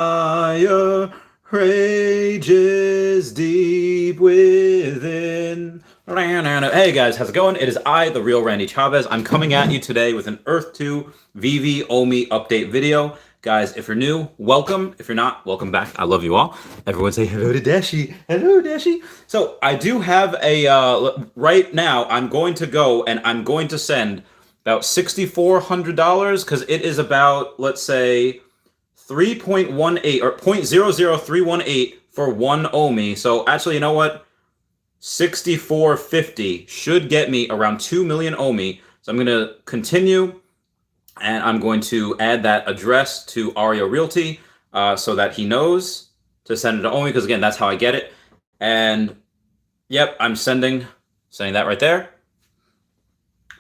Fire rages deep within. Hey guys, how's it going? It is I, the real Randy Chavez. I'm coming at you today with an Earth 2 Veve OMI update video. Guys, if you're new, welcome. If you're not, welcome back. I love you all. Everyone say hello to Dashi. Hello, Dashi. So I do have right now, I'm going to go and I'm going to send about $6,400 because it is about, let's say, 3.18 or 0.00318 for one OMI. So actually, you know what? 6450 should get me around 2 million OMI. So I'm going to continue and I'm going to add that address to Aria Realty so that he knows to send it to OMI because again, that's how I get it. And yep, I'm sending that right there.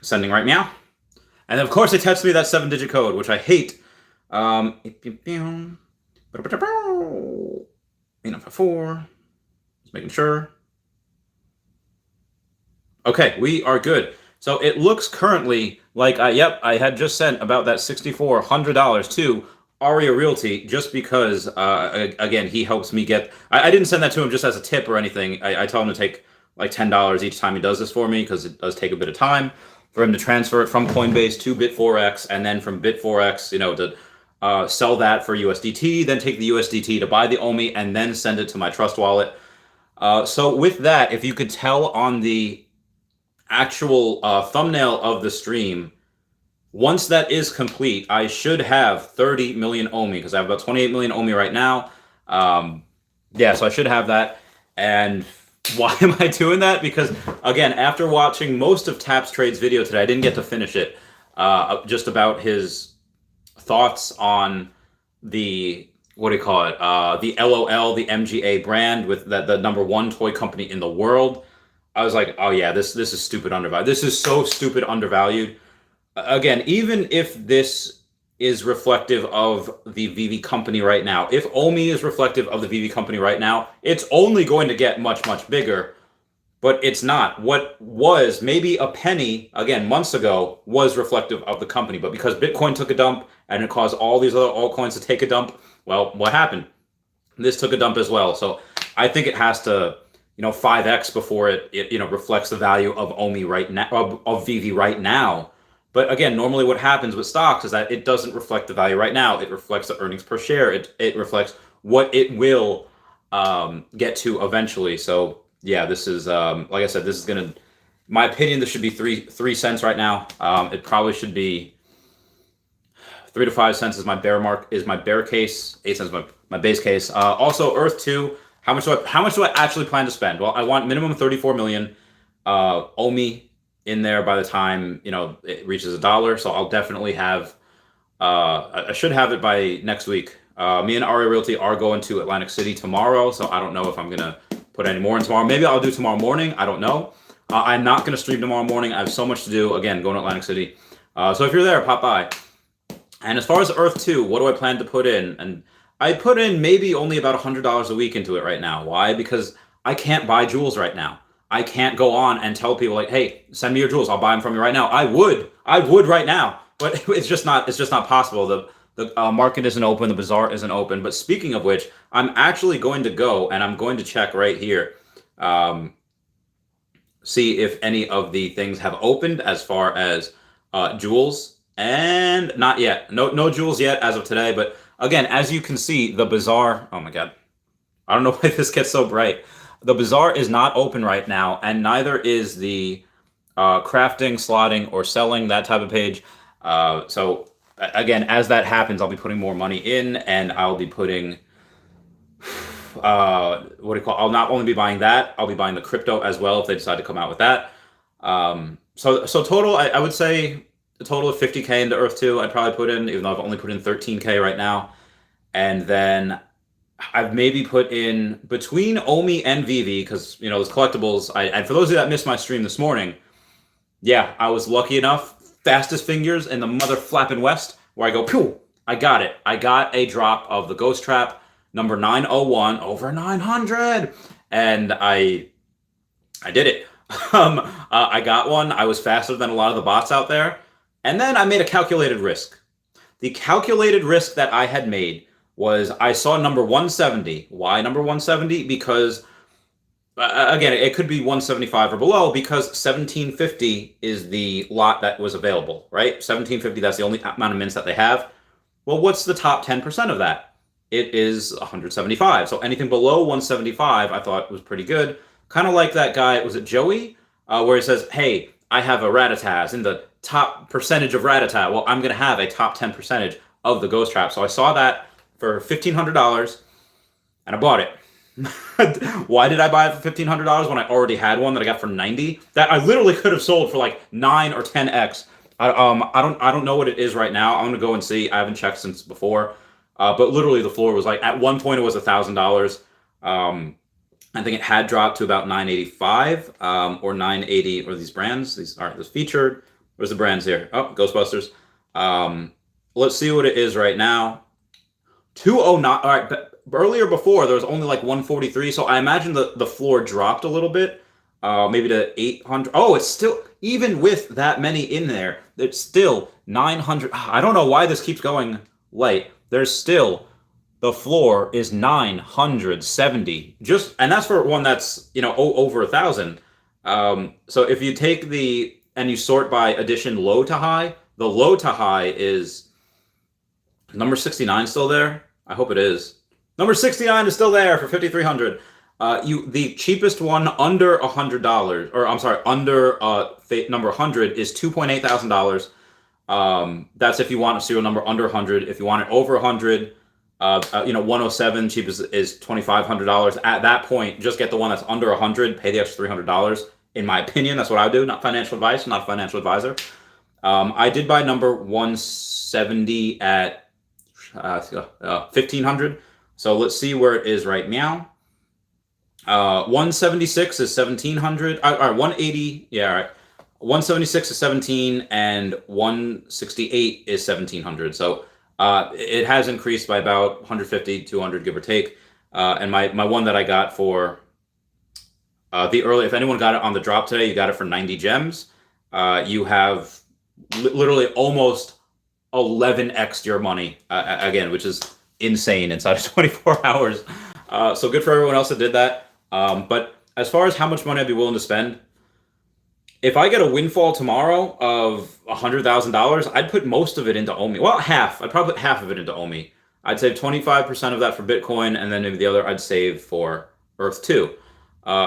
Sending right now. And of course, it texts me that 7-digit code, which I hate. Four. Just making sure. Okay, we are good. So it looks currently like I had just sent about that $6,400 to Aria Realty just because again he helps me get. I didn't send that to him just as a tip or anything. I tell him to take like $10 each time he does this for me because it does take a bit of time for him to transfer it from Coinbase to Bit4X and then from Bit4X, to sell that for USDT, then take the USDT to buy the OMI, and then send it to my trust wallet. So with that, if you could tell on the actual thumbnail of the stream, once that is complete, I should have 30 million OMI because I have about 28 million OMI right now. Yeah, so I should have that. And why am I doing that? Because again, after watching most of Taps Trade's video today, I didn't get to finish it. Just about his thoughts on the the LOL, the MGA brand with the number one toy company in the world. I was like, oh yeah, this is stupid undervalued. This is so stupid undervalued. Again, even if this is reflective of the Veve company right now, if OMI is reflective of the Veve company right now, it's only going to get much, much bigger. But it's not. What was maybe a penny, again, months ago, was reflective of the company. But because Bitcoin took a dump and it caused all these other altcoins to take a dump, well, what happened? This took a dump as well. So I think it has to, 5x before it reflects the value of OMI right now, of Veve right now. But again, normally what happens with stocks is that it doesn't reflect the value right now. It reflects the earnings per share. It reflects what it will get to eventually. So yeah, this is like I said, this is gonna, my opinion, this should be three cents right now. It probably should be 3 to 5 cents is my bear case. 8 cents is my base case. Also, Earth 2. How much do I actually plan to spend? Well, I want minimum 34 million OMI in there by the time it reaches $1. So I'll definitely have. I should have it by next week. Me and Aria Realty are going to Atlantic City tomorrow, so I don't know if I'm gonna put any more in tomorrow. Maybe I'll do tomorrow morning. I don't know. I'm not gonna stream tomorrow morning. I have so much to do. Again, going to Atlantic City. So if you're there, pop by. And as far as Earth 2, what do I plan to put in? And I put in maybe only about $100 a week into it right now. Why? Because I can't buy jewels right now. I can't go on and tell people like, hey, send me your jewels. I'll buy them from you right now. I would right now, but it's just not possible. The market isn't open. The bazaar isn't open. But speaking of which, I'm actually going to go and I'm going to check right here. See if any of the things have opened as far as jewels. And not yet. No jewels yet as of today. But again, as you can see, the bazaar. Oh my God. I don't know why this gets so bright. The bazaar is not open right now, and neither is the crafting, slotting, or selling, that type of page. So again, as that happens, I'll be putting more money in, and I'll be putting I'll not only be buying that, I'll be buying the crypto as well if they decide to come out with that. So total, I would say a total of 50K into Earth 2 I'd probably put in, even though I've only put in 13K right now. And then I've maybe put in between OMI and Veve, because those collectibles. And for those of you that missed my stream this morning, yeah, I was lucky enough, fastest fingers in the mother flapping west, where I go, pew, I got it. I got a drop of the Ghost Trap number 901 over 900, and I did it. I got one. I was faster than a lot of the bots out there, and then I made a calculated risk. The calculated risk that I had made was I saw number 170. Why number 170? Because again, it could be 175 or below because 1750 is the lot that was available, right? 1750, that's the only amount of mints that they have. Well, what's the top 10% of that? It is 175. So anything below 175, I thought was pretty good. Kind of like that guy, was it Joey? Where he says, hey, I have a Rattatas in the top percentage of Rattata. Well, I'm going to have a top 10 percentage of the Ghost Trap. So I saw that for $1,500 and I bought it. Why did I buy it for $1,500 when I already had one that I got for 90? That I literally could have sold for like 9 or 10x. I don't know what it is right now. I'm gonna go and see. I haven't checked since before, but literally the floor was like at one point it was $1,000. I think it had dropped to about 985 or 980. Or these brands? These aren't this featured. Where's the brands here? Oh, Ghostbusters. Let's see what it is right now. 209. All right, but earlier before there was only like 143, so I imagine the floor dropped a little bit, maybe to 800. Oh, it's still, even with that many in there, it's still 900. I don't know why this keeps going light. There's still, the floor is 970. Just, and that's for one that's, you know, over 1,000. So if you take and you sort by edition low to high, the low to high is number 69 still there? I hope it is. Number 69 is still there for $5,300. The cheapest one under $100, or I'm sorry, under number 100 is $2.8 thousand. That's if you want a serial number under 100. If you want it over 100, 107 cheapest is $2,500. At that point, just get the one that's under 100. Pay the extra $300. In my opinion, that's what I would do. Not financial advice. Not a financial advisor. I did buy number 170 at 1,500. So let's see where it is right now. 176 is 1,700. All right, 180. Yeah, all right. 176 is 17, and 168 is 1,700. So it has increased by about 150, 200, give or take. And my one that I got for the early, if anyone got it on the drop today, you got it for 90 gems. You have literally almost 11x your money again, which is insane inside of 24 hours. So good for everyone else that did that. But as far as how much money I'd be willing to spend, if I get a windfall tomorrow of $100,000, I'd put most of it into OMI. Well, half. I'd probably put half of it into OMI. I'd save 25% of that for Bitcoin, and then maybe the other I'd save for Earth 2.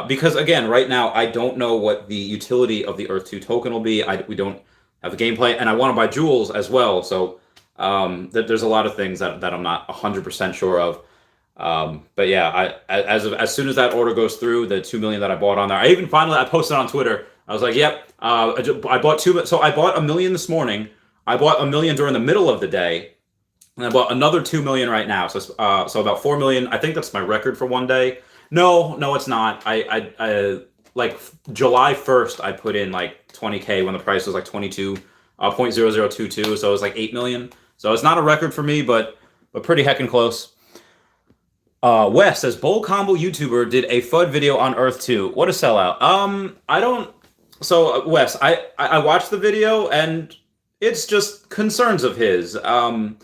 Because again, right now, I don't know what the utility of the Earth 2 token will be. We don't have the gameplay, and I want to buy jewels as well. So there's a lot of things that I'm not 100% sure of. But yeah, as soon as that order goes through, the 2 million that I bought on there, I posted on Twitter. I was like, yep, I bought 2. So I bought 1 million this morning. I bought 1 million during the middle of the day, and I bought another 2 million right now. So about 4 million. I think that's my record for one day. No, it's not. I like July 1st, I put in like 20K when the price was like 22.0022. So it was like 8 million. So it's not a record for me, but pretty heckin' close. Wes says, Bowl Combo YouTuber did a FUD video on Earth 2. What a sellout. I don't... So, Wes, I watched the video, and it's just concerns of his. Again,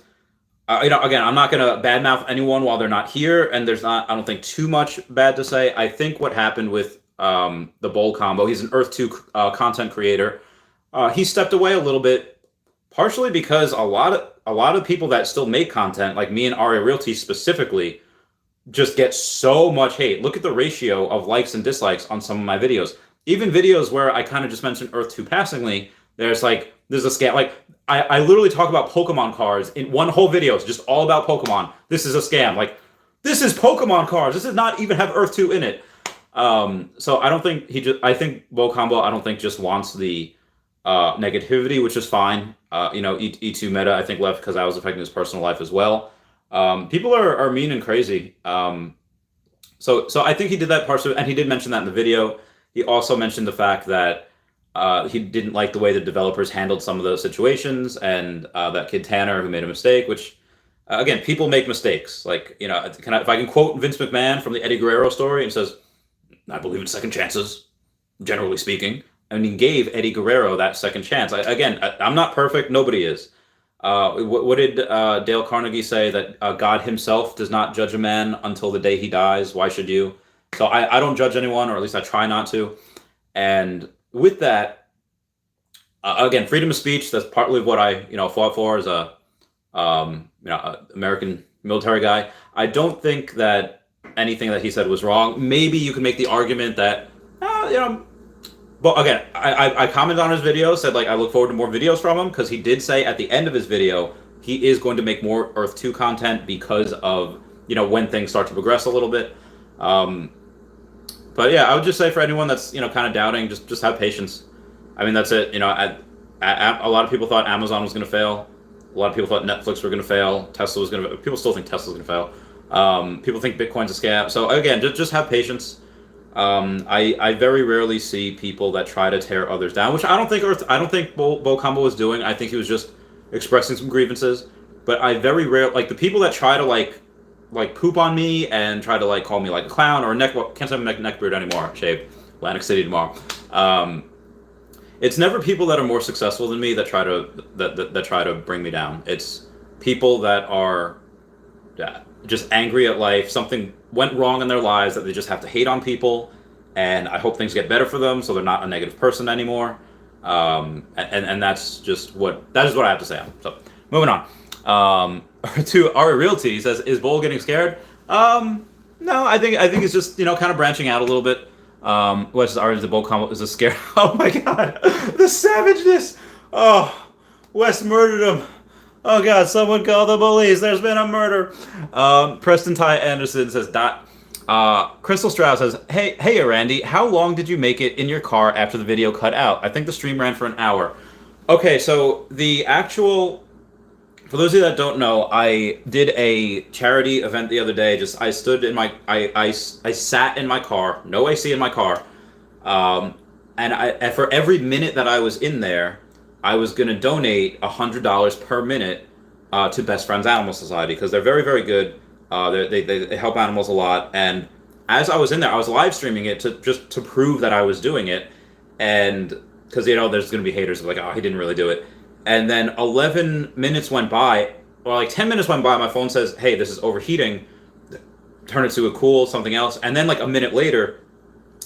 I'm not going to badmouth anyone while they're not here, and there's not, I don't think, too much bad to say. I think what happened with the Bowl Combo, he's an Earth 2 content creator. He stepped away a little bit, partially because a lot of people that still make content, like me and Aria Realty specifically, just get so much hate. Look at the ratio of likes and dislikes on some of my videos. Even videos where I kind of just mentioned Earth 2 passingly, there's a scam. Like, I literally talk about Pokemon cards in one whole video. It's just all about Pokemon. This is a scam. Like, this is Pokemon cards. This does not even have Earth 2 in it. So I don't think I think Bowl Combo, I don't think just wants the negativity, which is fine. E2 Meta, I think, left because I was affecting his personal life as well. People are mean and crazy. So I think he did that partially, and he did mention that in the video. He also mentioned the fact that he didn't like the way the developers handled some of those situations, and that kid Tanner who made a mistake, which, again, people make mistakes. Like, if I can quote Vince McMahon from the Eddie Guerrero story, and says, I believe in second chances, generally speaking. And he gave Eddie Guerrero that second chance. I'm not perfect. Nobody is. What did Dale Carnegie say? That God himself does not judge a man until the day he dies. Why should you? So I don't judge anyone, or at least I try not to. And with that, again, freedom of speech. That's partly what I fought for as a American military guy. I don't think that anything that he said was wrong. Maybe you can make the argument that but again, I commented on his video, said like I look forward to more videos from him, because he did say at the end of his video he is going to make more Earth 2 content because of when things start to progress a little bit. But yeah, I would just say for anyone that's kind of doubting, just have patience. I mean, that's it. A lot of people thought Amazon was going to fail. A lot of people thought Netflix were going to fail. Tesla was going to. People still think Tesla's going to fail. People think Bitcoin's a scam. So again, just have patience. I very rarely see people that try to tear others down, which I don't think Bo Combo was doing. I think he was just expressing some grievances. But I very rarely like the people that try to like poop on me and try to like call me like a clown or a neck. Well, can't say I'm a neck beard anymore. Shaved. Atlantic City tomorrow. It's never people that are more successful than me that try to bring me down. It's people that are just angry at life. Something went wrong in their lives that they just have to hate on people, and I hope things get better for them so they're not a negative person anymore. And that's just what I have to say. So moving on. To Ari Realty, he says, "Is Bull getting scared?" No, I think it's just kind of branching out a little bit. What's Ari? The Bull combo is a scare. Oh my god, the savageness! Oh, Wes murdered him. Oh god, someone call the police. There's been a murder. Preston Ty Anderson says, Crystal Strauss says, hey, Randy, how long did you make it in your car after the video cut out? I think the stream ran for an hour. Okay, so the actual, for those of you that don't know, I did a charity event the other day. I stood in my, I sat in my car, no AC in my car, and for every minute that I was in there, I was going to donate $100 per minute to Best Friends Animal Society, because they're very, very good. They help animals a lot. And as I was in there, I was live streaming it to prove that I was doing it. And because, there's going to be haters like, oh, he didn't really do it. And then 11 minutes went by, or like 10 minutes went by, my phone says, hey, this is overheating. Turn it to a cool, something else. And then like a minute later,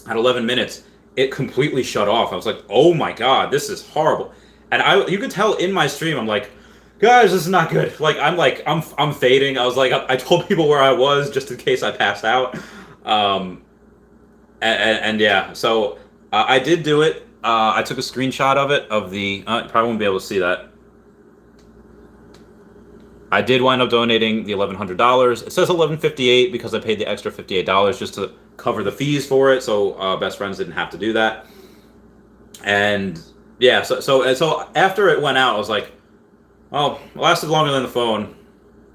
at 11 minutes, it completely shut off. I was like, oh my God, this is horrible. And you could tell in my stream, I'm like, guys, this is not good. Like, I'm fading. I was like, I told people where I was just in case I passed out. And yeah, so I did do it. I took a screenshot of it, you probably won't be able to see that. I did wind up donating the $1,100. It says $1,158 because I paid the extra $58 just to cover the fees for it. So Best Friends didn't have to do that. And yeah, so after it went out, I was like, well, it lasted longer than the phone.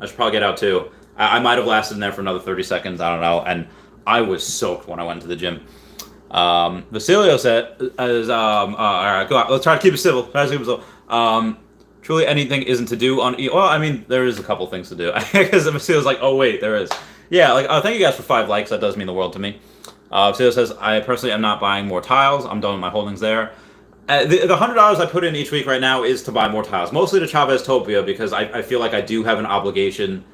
I should probably get out too. I might have lasted in there for another 30 seconds. I don't know. And I was soaked when I went to the gym. Vasilio said, all right, go on. Let's try to keep it civil. Truly anything isn't to do on well, I mean, there is a couple things to do. Because Vasilio's like, oh wait, there is. Yeah, like, thank you guys for 5 likes. That does mean the world to me. Vasilio says, I personally am not buying more tiles. I'm done with my holdings there. The $100 I put in each week right now is to buy more tiles, mostly to Chavez Topia, because I feel like I do have an obligation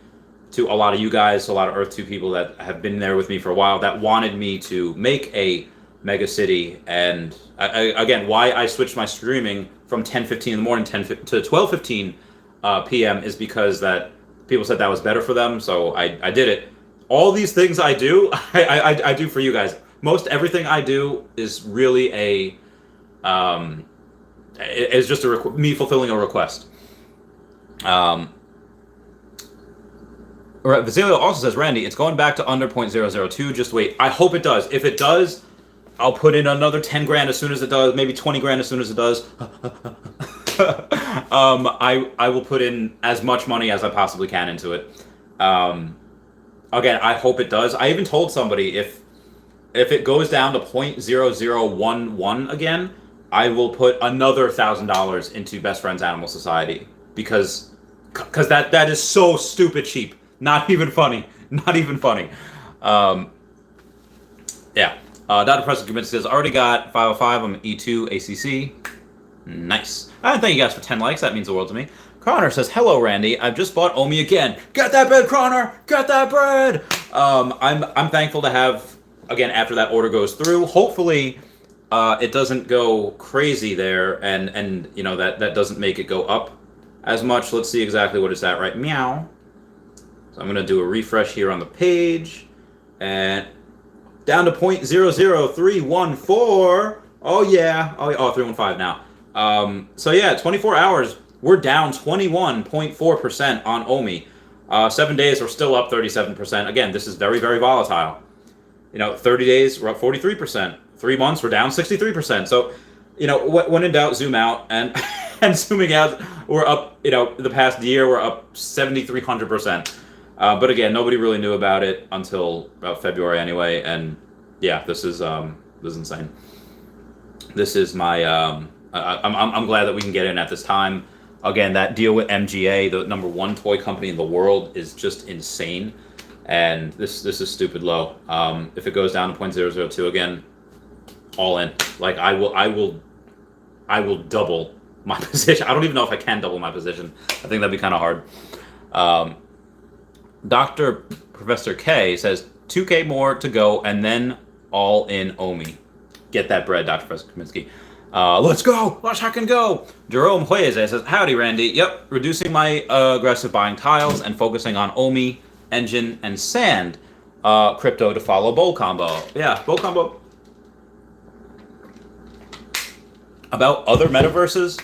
to a lot of you guys, to a lot of Earth 2 people that have been there with me for a while, that wanted me to make a mega city. And again, why I switched my streaming from 10:15 in the morning to 12:15 p.m. is because that people said that was better for them, so I did it. All these things I do, I do for you guys. Most everything I do is really it's just me fulfilling a request. Vasilio also says, Randy, it's going back to under 0.002. Just wait. I hope it does. If it does, I'll put in another 10 grand as soon as it does. Maybe 20 grand as soon as it does. I will put in as much money as I possibly can into it. Again, I hope it does. I even told somebody if it goes down to 0.0011 again, I will put another $1,000 into Best Friends Animal Society, because that is so stupid cheap. Not even funny. Not even funny. Yeah. Dr. Preston Commits says, already got 505. I'm an E2 ACC. Nice. Thank you guys for 10 likes. That means the world to me. Connor says, hello, Randy. I've just bought OMI again. Get that bread, Connor! Get that bread! I'm thankful to have, again, after that order goes through, hopefully it doesn't go crazy there, and you know, that doesn't make it go up as much. Let's see exactly what it's at right meow. So I'm going to do a refresh here on the page, and down to 0.00314. Oh, yeah. Oh, 315 now. So, yeah, 24 hours, we're down 21.4% on OMI. 7 days, we're still up 37%. Again, this is very, very volatile. You know, 30 days, we're up 43%. 3 months, we're down 63%. So, you know, when in doubt, zoom out. And, and zooming out, we're up, you know, the past year, we're up 7,300%. But again, nobody really knew about it until about February anyway. And yeah, this is insane. This is my, I'm glad that we can get in at this time. Again, that deal with MGA, the #1 toy company in the world, is just insane. And this is stupid low. If it goes down to 0.002 again, all in. Like I will double my position. I don't even know if I can double my position. I think that'd be kind of hard. Dr. Professor K says 2K more to go and then all in OMI. Get that bread, Dr. Professor Kaminsky. Let's go. Let's fucking go. Jerome Hueze says, howdy, Randy. Yep, reducing my aggressive buying tiles and focusing on OMI, engine, and sand. Crypto to follow Bowl Combo. Yeah, Bowl Combo. About other metaverses,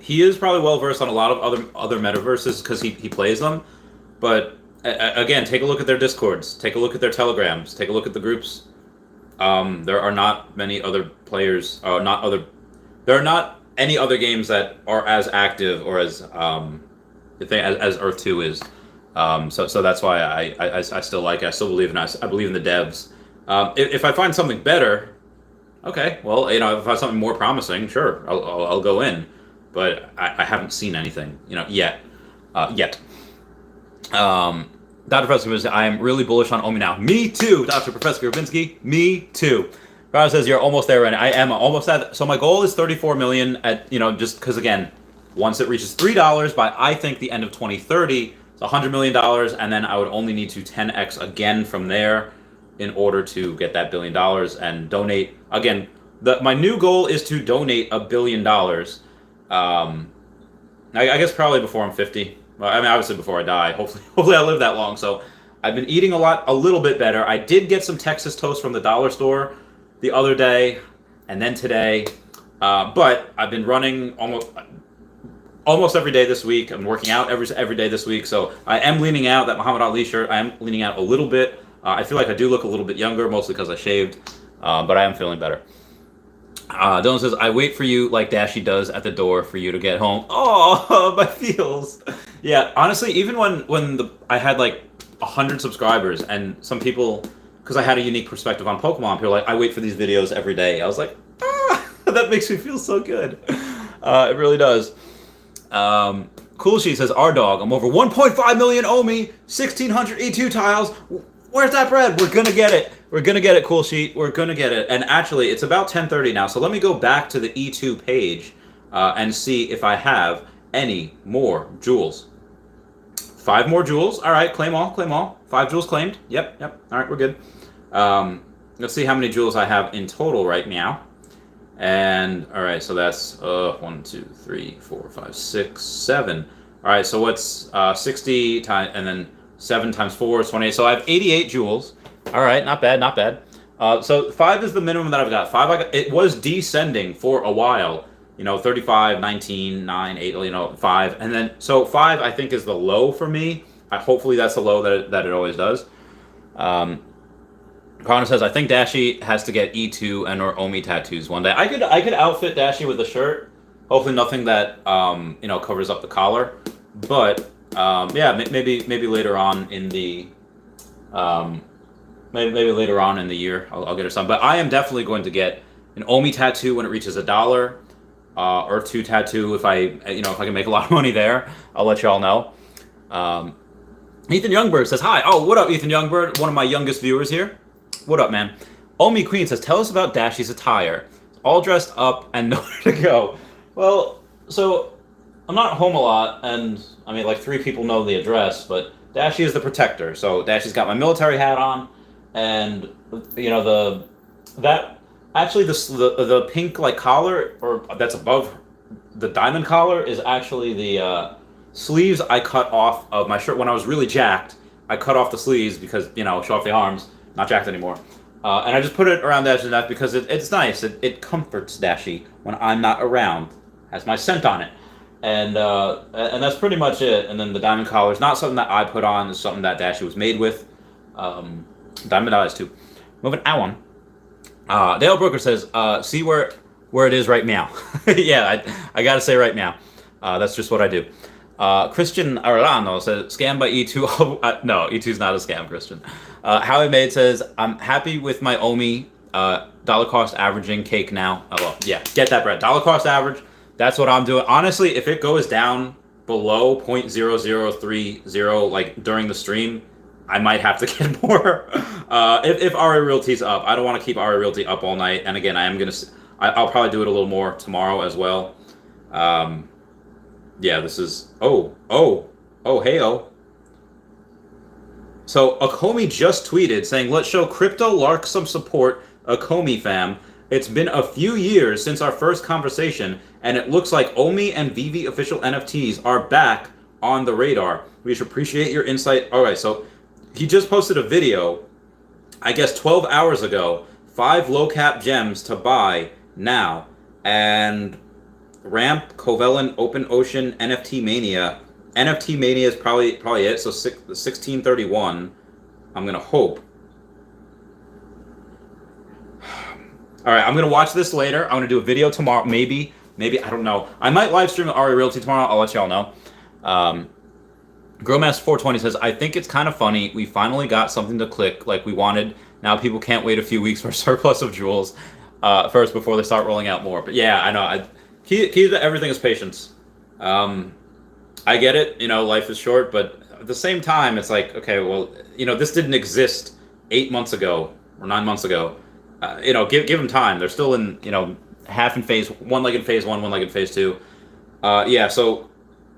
he is probably well versed on a lot of other metaverses because he plays them. But again, take a look at their Discords, take a look at their Telegrams, take a look at the groups. There are not many other players, there are not any other games that are as active or as Earth 2 is. So that's why I still like it. I still believe in it. I believe in the devs. If I find something better, okay, well, you know, if I find something more promising, sure, I'll go in. But I haven't seen anything, you know, yet. Dr. Professor Gravinsky, I am really bullish on OMI now. Me too, Dr. Professor Gravinsky. Me too. Brad says you're almost there, and I am almost at. So my goal is 34 million. At, you know, just because again, once it reaches $3 by I think the end of 2030, it's $100 million, and then I would only need to 10x again from there in order to get that $1 billion and donate again. My new goal is to donate $1 billion. I guess probably before I'm 50. I mean, obviously before I die. Hopefully I live that long. So I've been eating a little bit better. I did get some Texas toast from the dollar store the other day, and then today. But I've been running almost every day this week. I'm working out every day this week. So I am leaning out. That Muhammad Ali shirt, I am leaning out a little bit. I feel like I do look a little bit younger, mostly because I shaved. But I am feeling better. Dylan says, I wait for you like Dashy does at the door for you to get home. Oh, my feels. Yeah, honestly, even when I had like 100 subscribers and some people, because I had a unique perspective on Pokemon, people were like, I wait for these videos every day. I was like, that makes me feel so good. It really does. Cool Sheet says, our dog, I'm over 1.5 million OMI, 1,600 E2 tiles. Where's that bread? We're going to get it. We're going to get it, Cool Sheet. We're going to get it. And actually, it's about 10:30 now. So let me go back to the E2 page and see if I have any more jewels. 5 more jewels. All right, claim all, claim all. 5 jewels claimed. Yep. All right, we're good. Let's see how many jewels I have in total right now. And, all right, so that's 1, 2, 3, 4, 5, 6, 7. All right, so what's 60 times, and then 7 times 4 is 28. So I have 88 jewels. All right, not bad, not bad. So 5 is the minimum that I've got. 5, it was descending for a while. You know, 35, 19, 9, 8, you know, 5. And then, so 5 I think is the low for me. Hopefully that's the low that it always does. Connor says, I think Dashy has to get E2 and or OMI tattoos one day. I could outfit Dashy with a shirt. Hopefully nothing that, you know, covers up the collar. But, yeah, maybe later on in the, maybe later on in the year I'll get her some. But I am definitely going to get an OMI tattoo when it reaches $1. Earth 2 tattoo if I can make a lot of money there. I'll let y'all know. Ethan Youngberg says, hi. Oh, what up, Ethan Youngberg? One of my youngest viewers here. What up, man? Omi Queen says, tell us about Dashy's attire. All dressed up and nowhere to go. Well, so I'm not home a lot, and I mean, like 3 people know the address, but Dashy is the protector. So Dashy's got my military hat on, and the that actually the pink like collar or that's above the diamond collar is actually the sleeves I cut off of my shirt when I was really jacked. I cut off the sleeves because show off the arms. Not jacked anymore. And I just put it around Dashy's neck because it's nice. It comforts Dashy when I'm not around. Has my scent on it. And that's pretty much it. And then the diamond collar is not something that I put on. It's something that Dashy was made with. Diamond eyes too. Moving on. Dale Brooker says, "See where it is right now." Yeah, I gotta say right now. That's just what I do. Christian Arellano says, "Scam by E2." No, E2's not a scam, Christian. Howie Made says, "I'm happy with my OMI dollar cost averaging cake now." Oh, well, yeah, get that bread. Dollar cost average. That's what I'm doing. Honestly, if it goes down below 0.0030 like during the stream, I might have to get more. If RA Realty's up, I don't want to keep RA Realty up all night. And again, I'll probably do it a little more tomorrow as well. Yeah, this is hey. So Akomi just tweeted saying, "Let's show Crypto Lark some support, Akomi fam. It's been a few years since our first conversation, and it looks like OMI and Veve official NFTs are back on the radar. We should appreciate your insight." All right, so he just posted a video, I guess 12 hours ago, 5 low cap gems to buy now, and Ramp, Covalent, Open Ocean, NFT Mania. NFT Mania is probably it. So 1631. I'm gonna hope. All right, I'm gonna watch this later. I'm gonna do a video tomorrow. Maybe I don't know. I might live stream at RA Realty tomorrow. I'll let y'all know. Growmaster420 says, "I think it's kind of funny. We finally got something to click like we wanted. Now people can't wait a few weeks for a surplus of jewels first before they start rolling out more." But yeah, I know. Key to everything is patience. I get it. Life is short, but at the same time, it's like, okay, well, this didn't exist 8 months ago or 9 months ago. Give them time. They're still in, half in phase, one leg in phase 1, one leg in phase 2. Yeah, so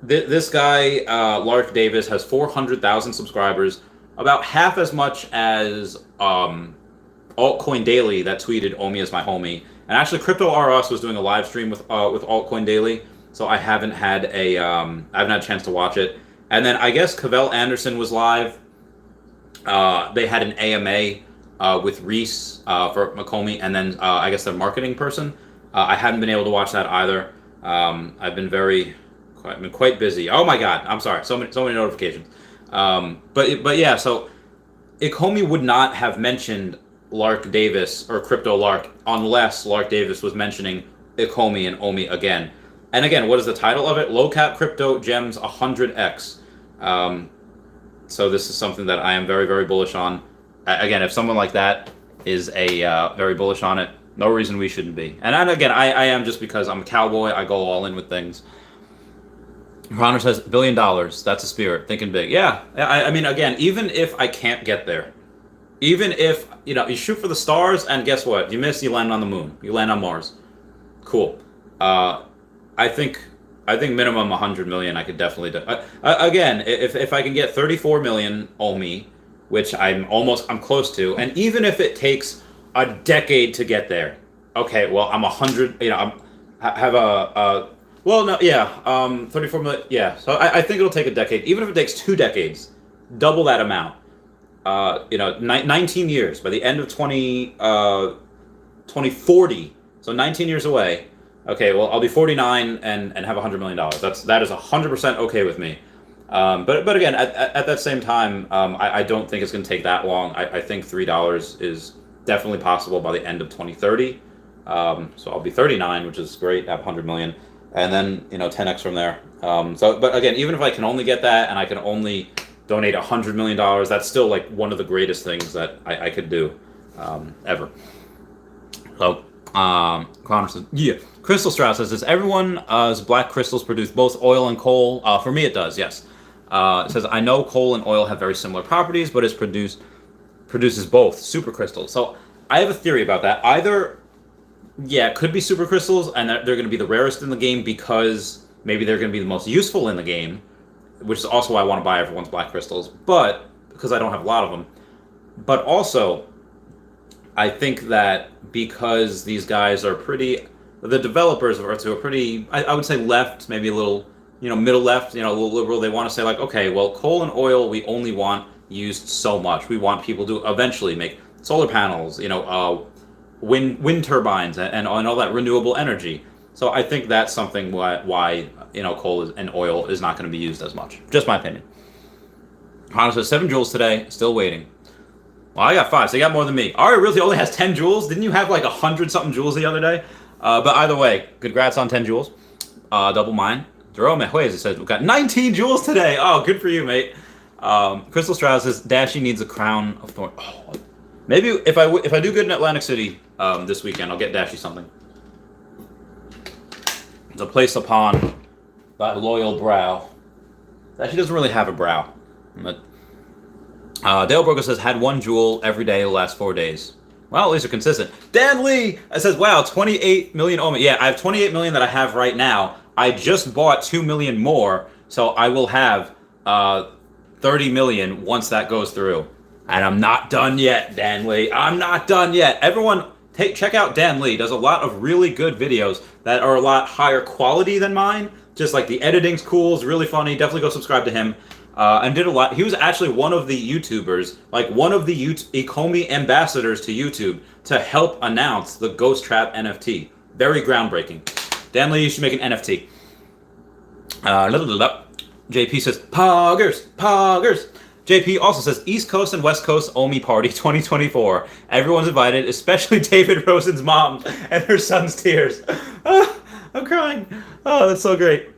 this guy, Lark Davis, has 400,000 subscribers, about half as much as Altcoin Daily that tweeted "Omi is my homie." And actually, Crypto R Us was doing a live stream with Altcoin Daily, so I haven't had a chance to watch it. And then I guess Cavell Anderson was live. They had an AMA with Reese for Makomi, and then I guess their marketing person. I haven't been able to watch that either. I've been quite busy. Oh my God, I'm sorry. So many notifications. But yeah, so Ikomi would not have mentioned Lark Davis or Crypto Lark unless Lark Davis was mentioning Ikomi and Omi again. And again, what is the title of it? Low Cap Crypto Gems 100x. So this is something that I am very, very bullish on. Again, if someone like that is very bullish on it, no reason we shouldn't be. And again, I am, just because I'm a cowboy. I go all in with things. Connor says, $1 billion. That's a spirit. Thinking big. Yeah. I mean, again, even if I can't get there, even if, you shoot for the stars and guess what? You miss, you land on the moon. You land on Mars. Cool. I think minimum 100 million I could definitely do. Again, if I can get 34 million OMI, which I'm close to, and even if it takes a decade to get there, okay, well, I'm 100, well, no, yeah, 34 million, yeah. So I think it'll take a decade. Even if it takes 2 decades, double that amount. 19 years by the end of 2040. So 19 years away. Okay, well, I'll be 49 and have $100 million. That is 100% okay with me. But again, at that same time, I don't think it's going to take that long. I think $3 is definitely possible by the end of 2030. So I'll be 39, which is great. Have 100 million, and then 10x from there. But again, even if I can only get that, and I can only donate $100 million, that's still like one of the greatest things that I could do ever. So Connor says, yeah. Crystal Strauss says, "Does everyone's black crystals produce both oil and coal?" For me, it does. Yes. It says, "I know coal and oil have very similar properties, but it produces both supercrystals." So I have a theory about that. Either, yeah, it could be supercrystals, and they're going to be the rarest in the game because maybe they're going to be the most useful in the game, which is also why I want to buy everyone's black crystals, but because I don't have a lot of them. But also, I think that because these guys are the developers are to a pretty, I would say left, maybe a little, middle left, a little liberal. They want to say like, okay, well, coal and oil, we only want used so much. We want people to eventually make solar panels, wind turbines and all that renewable energy. So I think that's something why coal and oil is not going to be used as much. Just my opinion. Hana says 7 joules today, still waiting. Well, I got 5, so you got more than me. Aria Realty only has 10 joules. Didn't you have like 100-something joules the other day? But either way, congrats on 10 joules. Double mine. Jerome Mejuez says we've got 19 joules today. Oh, good for you, mate. Crystal Strauss says Dashy needs a crown of thorn. Oh, maybe if I do good in Atlantic City this weekend, I'll get Dashy something. It's a place upon thy loyal brow. Dashy doesn't really have a brow. But Dale Broker says had 1 joule every day the last 4 days. Well, at least they're consistent. Dan Lee says, wow, 28 million OMI. Yeah, I have 28 million that I have right now. I just bought 2 million more, so I will have 30 million once that goes through. And I'm not done yet, Dan Lee. I'm not done yet. Everyone, check out Dan Lee. Does a lot of really good videos that are a lot higher quality than mine. Just like the editing's cool, it's really funny. Definitely go subscribe to him. And did a lot. He was actually one of the YouTubers, like one of the Ecomi ambassadors to YouTube to help announce the Ghost Trap NFT. Very groundbreaking. Dan Lee, you should make an NFT. JP says, Poggers. JP also says, East Coast and West Coast OMI Party 2024. Everyone's invited, especially David Rosen's mom and her son's tears. I'm crying. Oh, that's so great.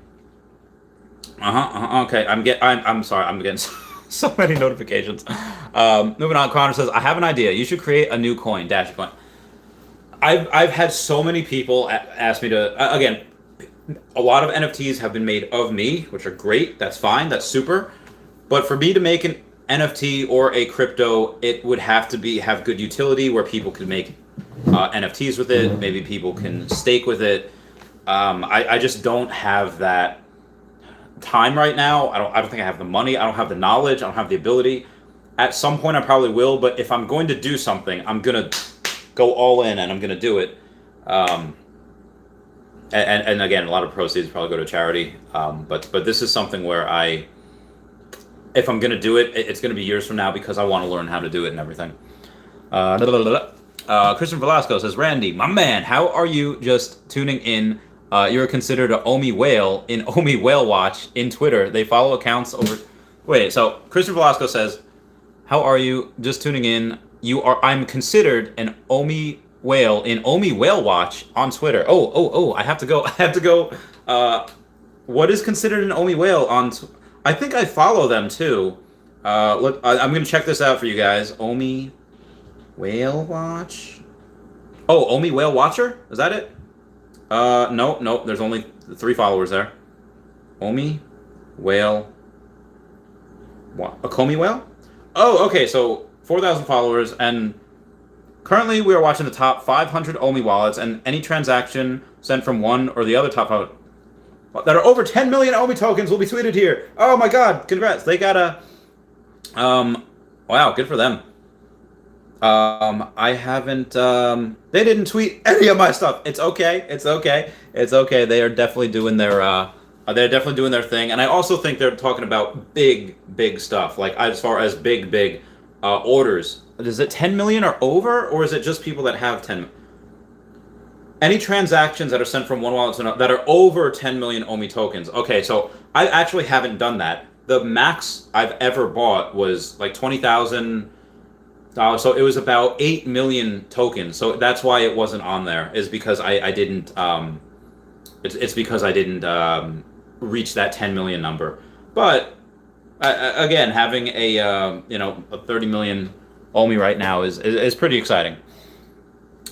Okay, I'm sorry, I'm getting so many notifications. Moving on, Connor says, I have an idea. You should create a new coin, Dash coin. I've had so many people ask me to, again, a lot of NFTs have been made of me, which are great. That's fine. That's super. But for me to make an NFT or a crypto, it would have to have good utility where people can make NFTs with it. Maybe people can stake with it. I just don't have that time right now. I don't think I have the money. I don't have the knowledge. I don't have the ability. At some point, I probably will. But if I'm going to do something, I'm gonna go all in and I'm gonna do it. And again, a lot of proceeds probably go to charity. But this is something where if I'm gonna do it, it's gonna be years from now because I want to learn how to do it and everything. Christian Velasco says, Randy, my man, how are you just tuning in? You're considered an OMI whale in OMI Whale Watch in Twitter. They follow accounts over. Wait, so Christian Velasco says, how are you just tuning in? I'm considered an OMI whale in OMI Whale Watch on Twitter. Oh, I have to go. What is considered an OMI whale on? I think I follow them too. Look, I'm gonna check this out for you guys. OMI Whale Watch. Oh, OMI Whale Watcher? Is that it? No. There's only 3 followers there. OMI Whale. What? A Komi whale? Oh, okay. So 4,000 followers, and currently we are watching the top 500 OMI wallets, and any transaction sent from one or the other top 500 that are over 10 million OMI tokens will be tweeted here. Oh my God! Congrats. They got a. Wow, good for them. I haven't, they didn't tweet any of my stuff. It's okay. They are definitely doing their thing. And I also think they're talking about big stuff. Like as far as big, orders. Is it 10 million or over? Or is it just people that have 10? Any transactions that are sent from one wallet to another that are over 10 million OMI tokens. Okay, so I actually haven't done that. The max I've ever bought was like 20,000. So it was about 8 million tokens. So that's why it wasn't on there. Is because I didn't. It's because I didn't reach that 10 million number. But again, having a 30 million OMI right now is pretty exciting.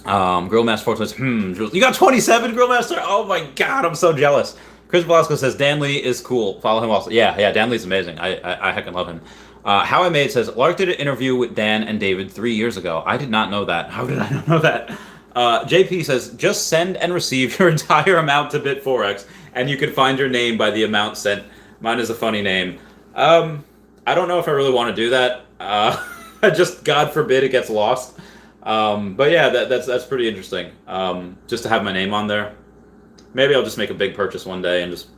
Grillmaster 4 says, you got 27, Grillmaster? Oh my God, I'm so jealous. Chris Velasco says, Dan Lee is cool. Follow him also. Yeah, Dan Lee's amazing. I heckin' love him. How I Made says, Lark did an interview with Dan and David 3 years ago. I did not know that. How did I not know that? JP says, just send and receive your entire amount to Bit4x and you can find your name by the amount sent. Mine is a funny name. I don't know if I really want to do that. Just God forbid it gets lost. But yeah, that's pretty interesting. Just to have my name on there. Maybe I'll just make a big purchase one day and just.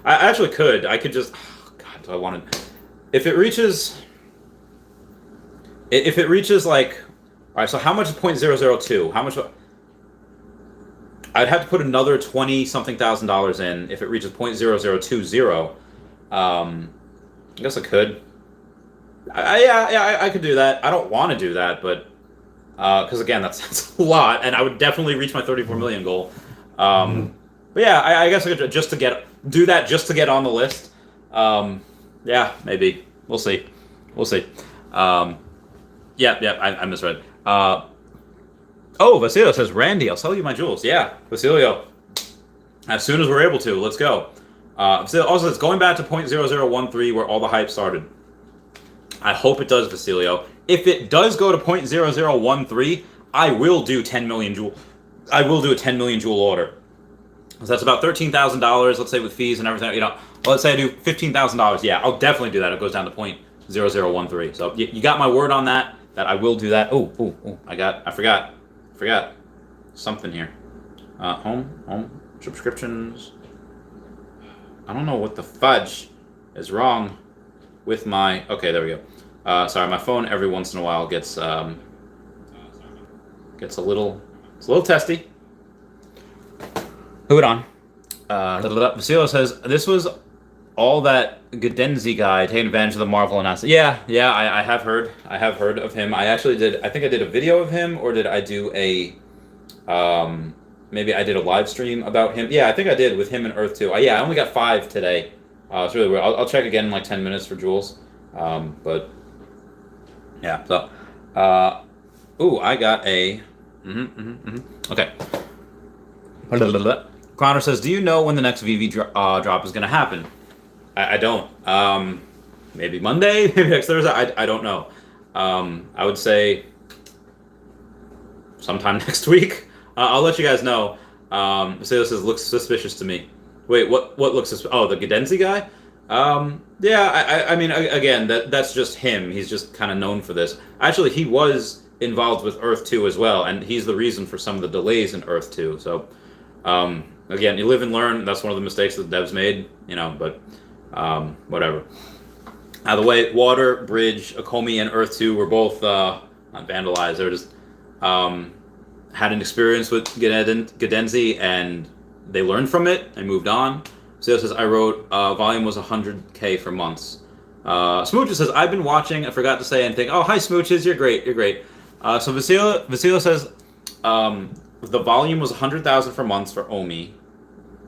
I actually could. I could just. Oh God, do I want to? If it reaches. If it reaches like. All right. So how much is 0.002? How much? I'd have to put another $20-something thousand in if it reaches 0.0020. I guess I could. I could do that. I don't want to do that, but because again, that's a lot, and I would definitely reach my 34 million goal. But yeah, I guess I could just to do that just to get on the list. Yeah, maybe we'll see. Yeah, I misread. Vasilio says, Randy, I'll sell you my jewels. Yeah, Vasilio. As soon as we're able to, let's go. Also, it's going back to 0.0013 where all the hype started. I hope it does, Vasilio. If it does go to 0.0013, I will do 10 million jewel. I will do a 10 million jewel order. So that's about $13,000, let's say with fees and everything. Let's say I do $15,000. Yeah, I'll definitely do that. It goes down to 0.0013. So you got my word on that I will do that. I forgot something here. Home subscriptions. I don't know what the fudge is wrong with my. Okay, there we go. Sorry, my phone every once in a while gets a little. It's a little testy. Move it on. Vasilo says this was all that Gadenzi guy taking advantage of the Marvel announcement. Yeah, I have heard. I have heard of him. I actually did. I think I did a video of him, or did I do a? Maybe I did a live stream about him. Yeah, I think I did with him and Earth 2. I only got 5 today. It's really weird. I'll check again in like 10 minutes for jewels. But yeah. So, I got a. Okay. Connor says, "Do you know when the next Veve drop is going to happen?" I don't. Maybe Monday. Maybe next Thursday. I don't know. I would say sometime next week. I'll let you guys know. Say this looks suspicious to me. Wait, what looks suspicious? Oh, the Gadenzi guy? Yeah, I mean, again, that's just him. He's just kind of known for this. Actually, he was involved with Earth 2 as well, and he's the reason for some of the delays in Earth 2. So, again, you live and learn. That's one of the mistakes that the devs made, but whatever. The way Water, Bridge, Akomi, and Earth 2 were both not vandalized. They were just had an experience with Gadenzi, and they learned from it and moved on. So it says, I wrote, volume was 100K for months. Smooches says, I've been watching, I forgot to say anything. Oh, hi Smooches, you're great. So Vasilo says, the volume was 100,000 for months for OMI.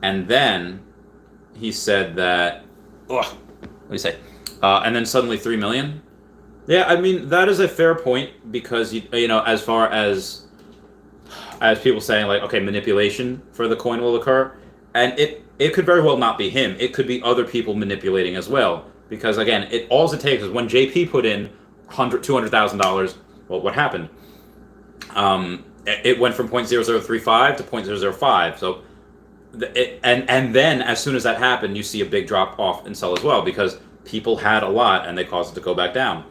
And then he said that, what do you say? And then suddenly 3 million. Yeah, I mean, that is a fair point because, as far as people saying like, okay, manipulation for the coin will occur. And it could very well not be him. It could be other people manipulating as well. Because again, all it takes is when JP put in $200,000, well, what happened? It went from 0.0035 to 0.005. So, and then as soon as that happened, you see a big drop off in sell as well because people had a lot and they caused it to go back down.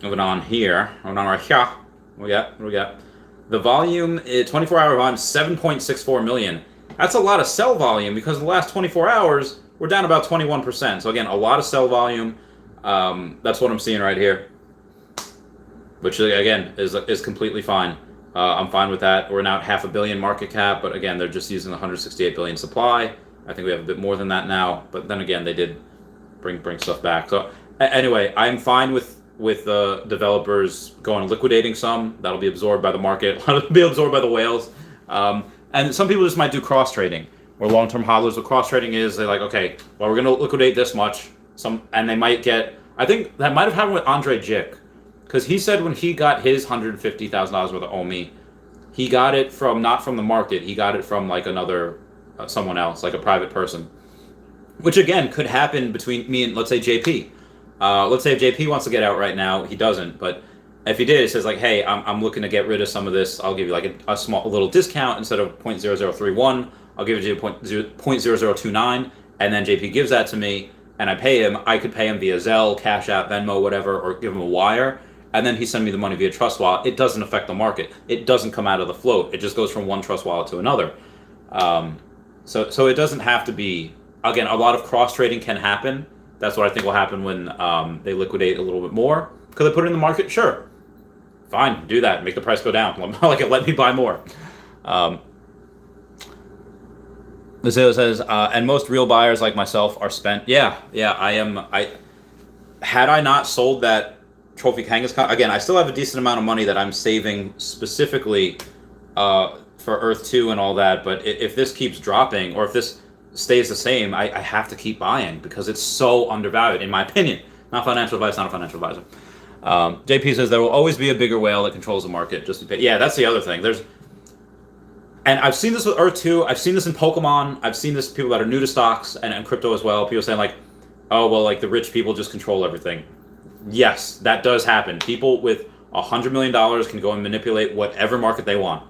Moving on here. Moving on right here. What do we got? The volume, 24-hour volume, 7.64 million. That's a lot of sell volume because in the last 24 hours, we're down about 21%. So again, a lot of sell volume. That's what I'm seeing right here. Which again, is completely fine. I'm fine with that. We're now at $500 million market cap, but again, they're just using the 168 billion supply. I think we have a bit more than that now, but then again, they did bring stuff back. So anyway, I'm fine with developers going liquidating some. That'll be absorbed by the market. That'll be absorbed by the whales. And some people just might do cross trading, where long-term hodlers. What cross trading is, they're like, okay, well, we're going to liquidate this much, and they might get. I think that might have happened with Andre Jick, because he said when he got his $150,000 worth of OMI, he got it not from the market. He got it from like another someone else, like a private person, which again could happen between me and let's say JP. Let's say if JP wants to get out right now, he doesn't. But if he did, it says like, hey, I'm looking to get rid of some of this. I'll give you like a little discount instead of 0.0031. I'll give it to you 0.0029, and then JP gives that to me, and I pay him. I could pay him via Zelle, Cash App, Venmo, whatever, or give him a wire, and then he send me the money via Trust Wallet. It doesn't affect the market. It doesn't come out of the float. It just goes from one Trust Wallet to another. So it doesn't have to be, again, a lot of cross trading can happen. That's what I think will happen when they liquidate a little bit more. Could they put it in the market? Sure. Fine, do that. Make the price go down. Let me buy more. Mazeo says, and most real buyers like myself are spent. Yeah, I am. Had I not sold that Trophy Kangaskhan, again, I still have a decent amount of money that I'm saving specifically for Earth 2 and all that. But if this keeps dropping, or if this stays the same, I have to keep buying because it's so undervalued, in my opinion. Not financial advice, not a financial advisor. JP says there will always be a bigger whale that controls the market. Yeah, that's the other thing. And I've seen this with Earth 2. I've seen this in Pokemon. I've seen this with people that are new to stocks and crypto as well. People saying like, oh, well, like the rich people just control everything. Yes, that does happen. People with $100 million can go and manipulate whatever market they want.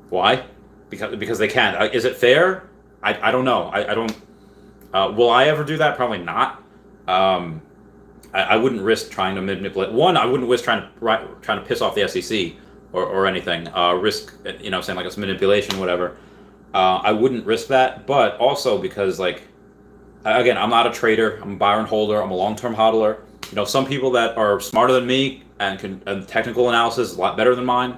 Why? Because they can. Is it fair? I don't know. I don't. Will I ever do that? Probably not. I wouldn't risk trying to manipulate. One, I wouldn't risk trying to piss off the SEC or anything. Risk, saying like it's manipulation, whatever. I wouldn't risk that. But also because, like, again, I'm not a trader. I'm a buyer and holder. I'm a long-term hodler. Some people that are smarter than me and technical analysis is a lot better than mine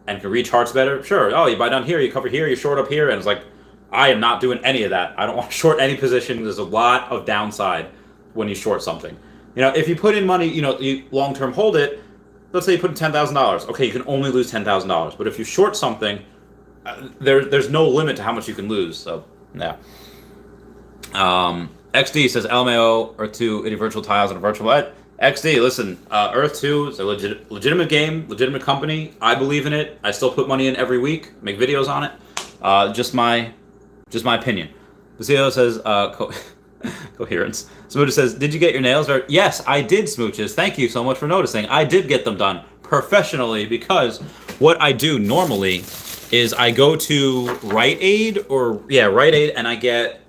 and can read charts better. Sure. Oh, you buy down here, you cover here, you short up here, and it's like, I am not doing any of that. I don't want to short any position. There's a lot of downside when you short something. If you put in money, you long-term hold it, let's say you put in $10,000. Okay, you can only lose $10,000. But if you short something, there's no limit to how much you can lose. So, yeah. XD says, LMAO, Earth 2, itty virtual tiles, and a virtual what? XD, listen, Earth 2 is a legitimate game, legitimate company. I believe in it. I still put money in every week, make videos on it. Just my opinion. Basile says, coherence. Smooches says, did you get your nails? Yes, I did, Smooches. Thank you so much for noticing. I did get them done professionally because what I do normally is I go to Rite Aid, and I get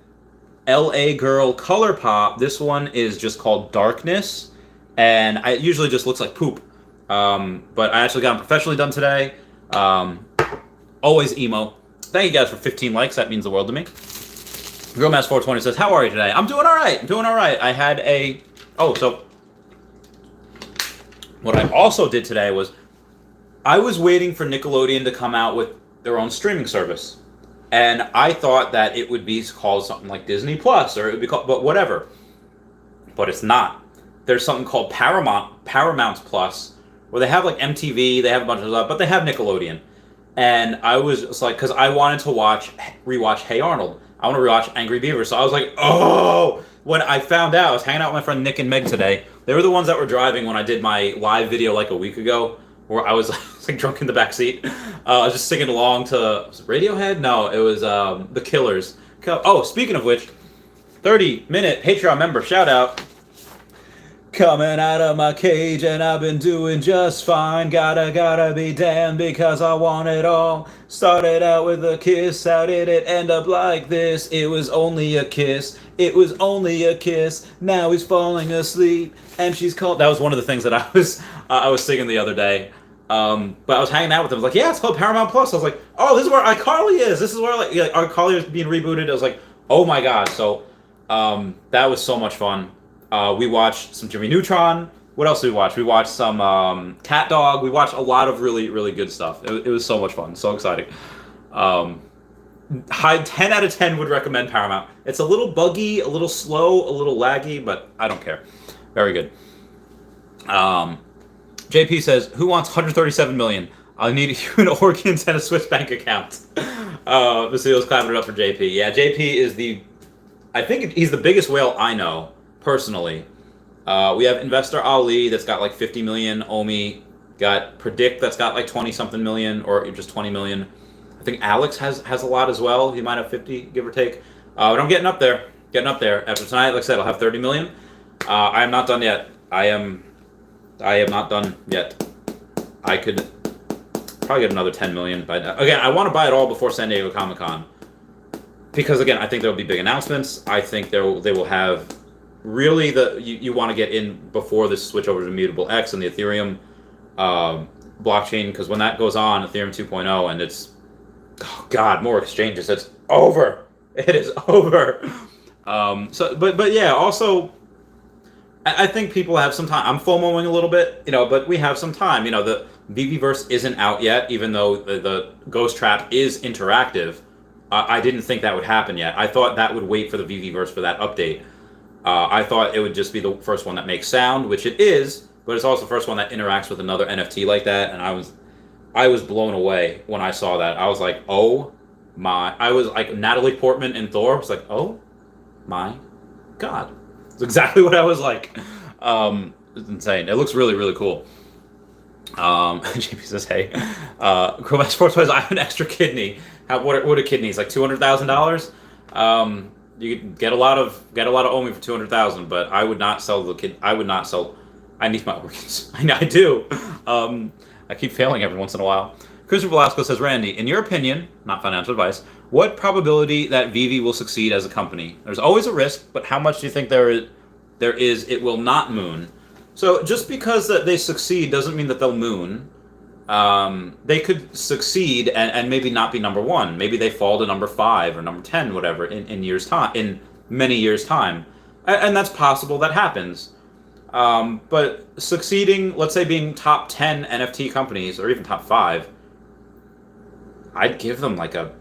LA Girl Color Pop. This one is just called Darkness, and it usually just looks like poop. But I actually got them professionally done today. Always emo. Thank you guys for 15 likes. That means the world to me. Grillmass420 says, how are you today? I'm doing all right. I had so what I also did today was I was waiting for Nickelodeon to come out with their own streaming service. And I thought that it would be called something like Disney Plus, or it would be called, but whatever. But it's not. There's something called Paramount Plus, where they have like MTV, they have a bunch of stuff, but they have Nickelodeon. And I was just like, because I wanted to rewatch Hey Arnold. I want to rewatch Angry Beaver. So I was like, oh! When I found out, I was hanging out with my friend Nick and Meg today. They were the ones that were driving when I did my live video like a week ago, where I was like drunk in the back seat. I was just singing along to, was it Radiohead? No, it was The Killers. Oh, speaking of which, 30-minute Patreon member shout out. Coming out of my cage and I've been doing just fine. Gotta be damned because I want it all. Started out with a kiss, how did it end up like this? It was only a kiss, it was only a kiss. Now he's falling asleep and she's called. That was one of the things that I was singing the other day. But I was hanging out with them. I was like, yeah, it's called Paramount Plus. I was like, oh, this is where iCarly is. This is where like iCarly is being rebooted. I was like, oh my god. So that was so much fun. We watched some Jimmy Neutron. What else did we watch? We watched some Cat Dog. We watched a lot of really, really good stuff. It was so much fun. So exciting. 10 out of 10 would recommend Paramount. It's a little buggy, a little slow, a little laggy, but I don't care. Very good. JP says, who wants 137 million? I need you an Organs and a Swiss bank account. Vasile's clapping it up for JP. Yeah, JP is I think he's the biggest whale I know. Personally, we have Investor Ali that's got like 50 million. OMI got Predict that's got like 20 something million, or just 20 million. I think Alex has a lot as well. He might have 50, give or take. But I'm getting up there. After tonight, like I said, I'll have 30 million. I am not done yet. I am not done yet. I could probably get another 10 million by now. Again, I want to buy it all before San Diego Comic-Con. because again, I think there will be big announcements. I think they will have really you want to get in before this switch over to Immutable X and the Ethereum blockchain, because when that goes on, Ethereum 2.0, and it's, oh God, more exchanges, it's over. It is over. But yeah, also, I think people have some time. I'm FOMOing a little bit, but we have some time. The Veveverse isn't out yet, even though the Ghost Trap is interactive. I didn't think that would happen yet. I thought that would wait for the Veveverse for that update. I thought it would just be the first one that makes sound, which it is, but it's also the first one that interacts with another NFT like that, and I was blown away when I saw that. I was like, oh my... I was like Natalie Portman in Thor. I was like, oh my God. It's exactly what I was like. It's insane. It looks really, really cool. JP says, hey, Quebec Sports Wise, I have an extra kidney. What are kidneys? Like $200,000? You could get a lot of OMI for $200,000, but I would not sell the kid. I would not sell. I need my organs. I do. I keep failing every once in a while. Christopher Velasco says, Randy, in your opinion, not financial advice, what probability that Veve will succeed as a company? There's always a risk, but how much do you think there is it will not moon? So just because that they succeed doesn't mean that they'll moon. They could succeed and maybe not be number one. Maybe they fall to number 5 or number 10, whatever, in years time, in many years' time, and that's possible. That happens. But succeeding, let's say being top 10 NFT companies or even top 5, I'd give them like a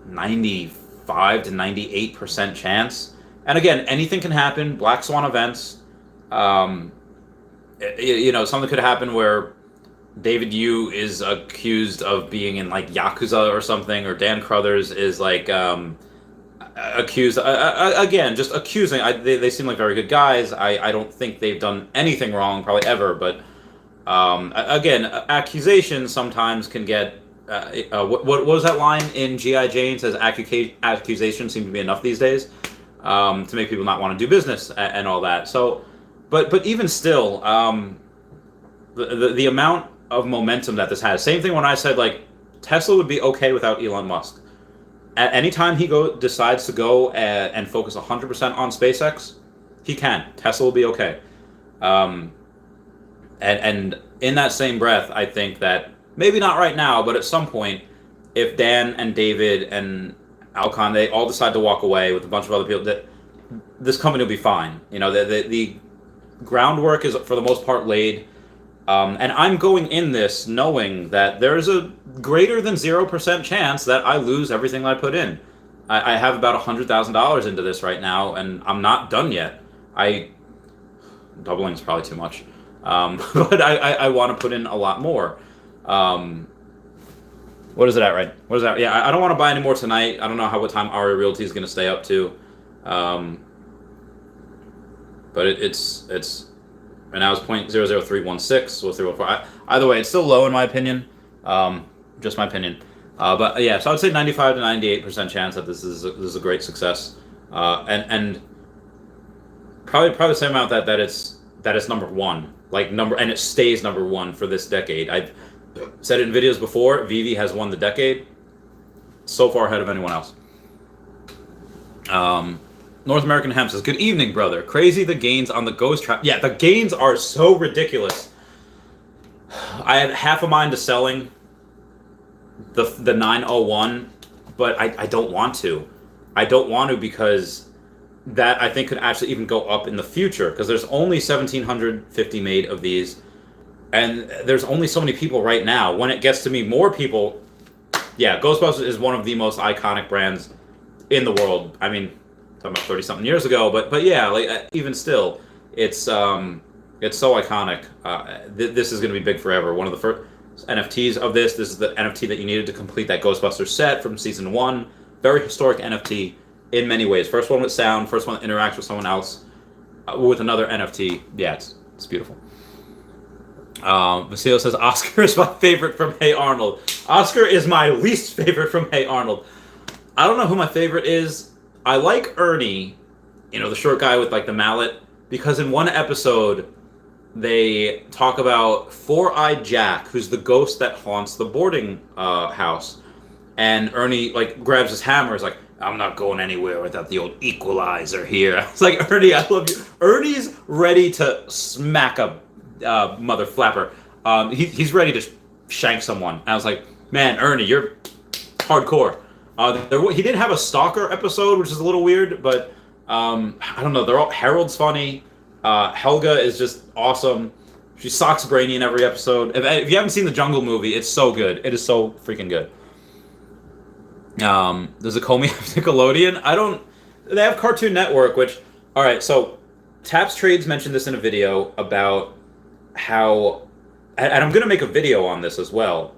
95 to 98% chance. And again, anything can happen. Black Swan events. Something could happen where David Yu is accused of being in like Yakuza or something, or Dan Crothers is like accused again, just accusing. They seem like very good guys. I don't think they've done anything wrong, probably ever, but again, accusations sometimes can get what was that line in G.I. Jane? Says accusations seem to be enough these days to make people not want to do business and all that. So, but even still, the amount of momentum that this has. Same thing when I said like Tesla would be okay without Elon Musk. At any time he decides to go and focus 100% on SpaceX, he can. Tesla will be okay. And in that same breath, I think that maybe not right now, but at some point, if Dan and David and Alcon, they all decide to walk away with a bunch of other people, that this company will be fine. The groundwork is for the most part laid. And I'm going in this knowing that there's a greater than 0% chance that I lose everything I put in. I have about $100,000 into this right now, and I'm not done yet. Doubling is probably too much. But I want to put in a lot more. What is it at, right? What is that? Yeah, I don't want to buy any more tonight. I don't know what time Aria Realty is going to stay up to. But it's right now it's 0.00316, so 314. Either way, it's still low in my opinion. Just my opinion. But yeah, so I would say 95 to 98% chance that this is a great success. And probably the same amount that it's number one, and it stays number one for this decade. I've said it in videos before. Veve has won the decade, so far ahead of anyone else. North American Hemp says, good evening, brother. Crazy the gains on the Ghost Trap. Yeah, the gains are so ridiculous. I had half a mind to selling the 901, but I don't want to. I don't want to because that I think could actually even go up in the future, because there's only 1,750 made of these, and there's only so many people right now. When it gets to me, more people, yeah, Ghostbusters is one of the most iconic brands in the world. I mean, talking about 30-something years ago, but yeah, even still, it's so iconic. This is going to be big forever. One of the first NFTs of this is the NFT that you needed to complete that Ghostbusters set from season 1. Very historic NFT in many ways. First one with sound, first one that interacts with someone else with another NFT. Yeah, it's beautiful. Vasilio says, Oscar is my favorite from Hey Arnold. Oscar is my least favorite from Hey Arnold. I don't know who my favorite is. I like Ernie, the short guy with the mallet, because in one episode they talk about Four-Eyed Jack, who's the ghost that haunts the boarding house. And Ernie grabs his hammer, is like, I'm not going anywhere without the old equalizer here. I was like, Ernie, I love you. Ernie's ready to smack a mother flapper. He's ready to shank someone. I was like, man, Ernie, you're hardcore. He did have a stalker episode, which is a little weird, but I don't know. Harold's funny. Helga is just awesome. She socks Brainy in every episode. If you haven't seen the Jungle movie, it's so good. It is so freaking good. Does the Comey have Nickelodeon? They have Cartoon Network, which, alright, so Taps Trades mentioned this in a video about how, and I'm going to make a video on this as well,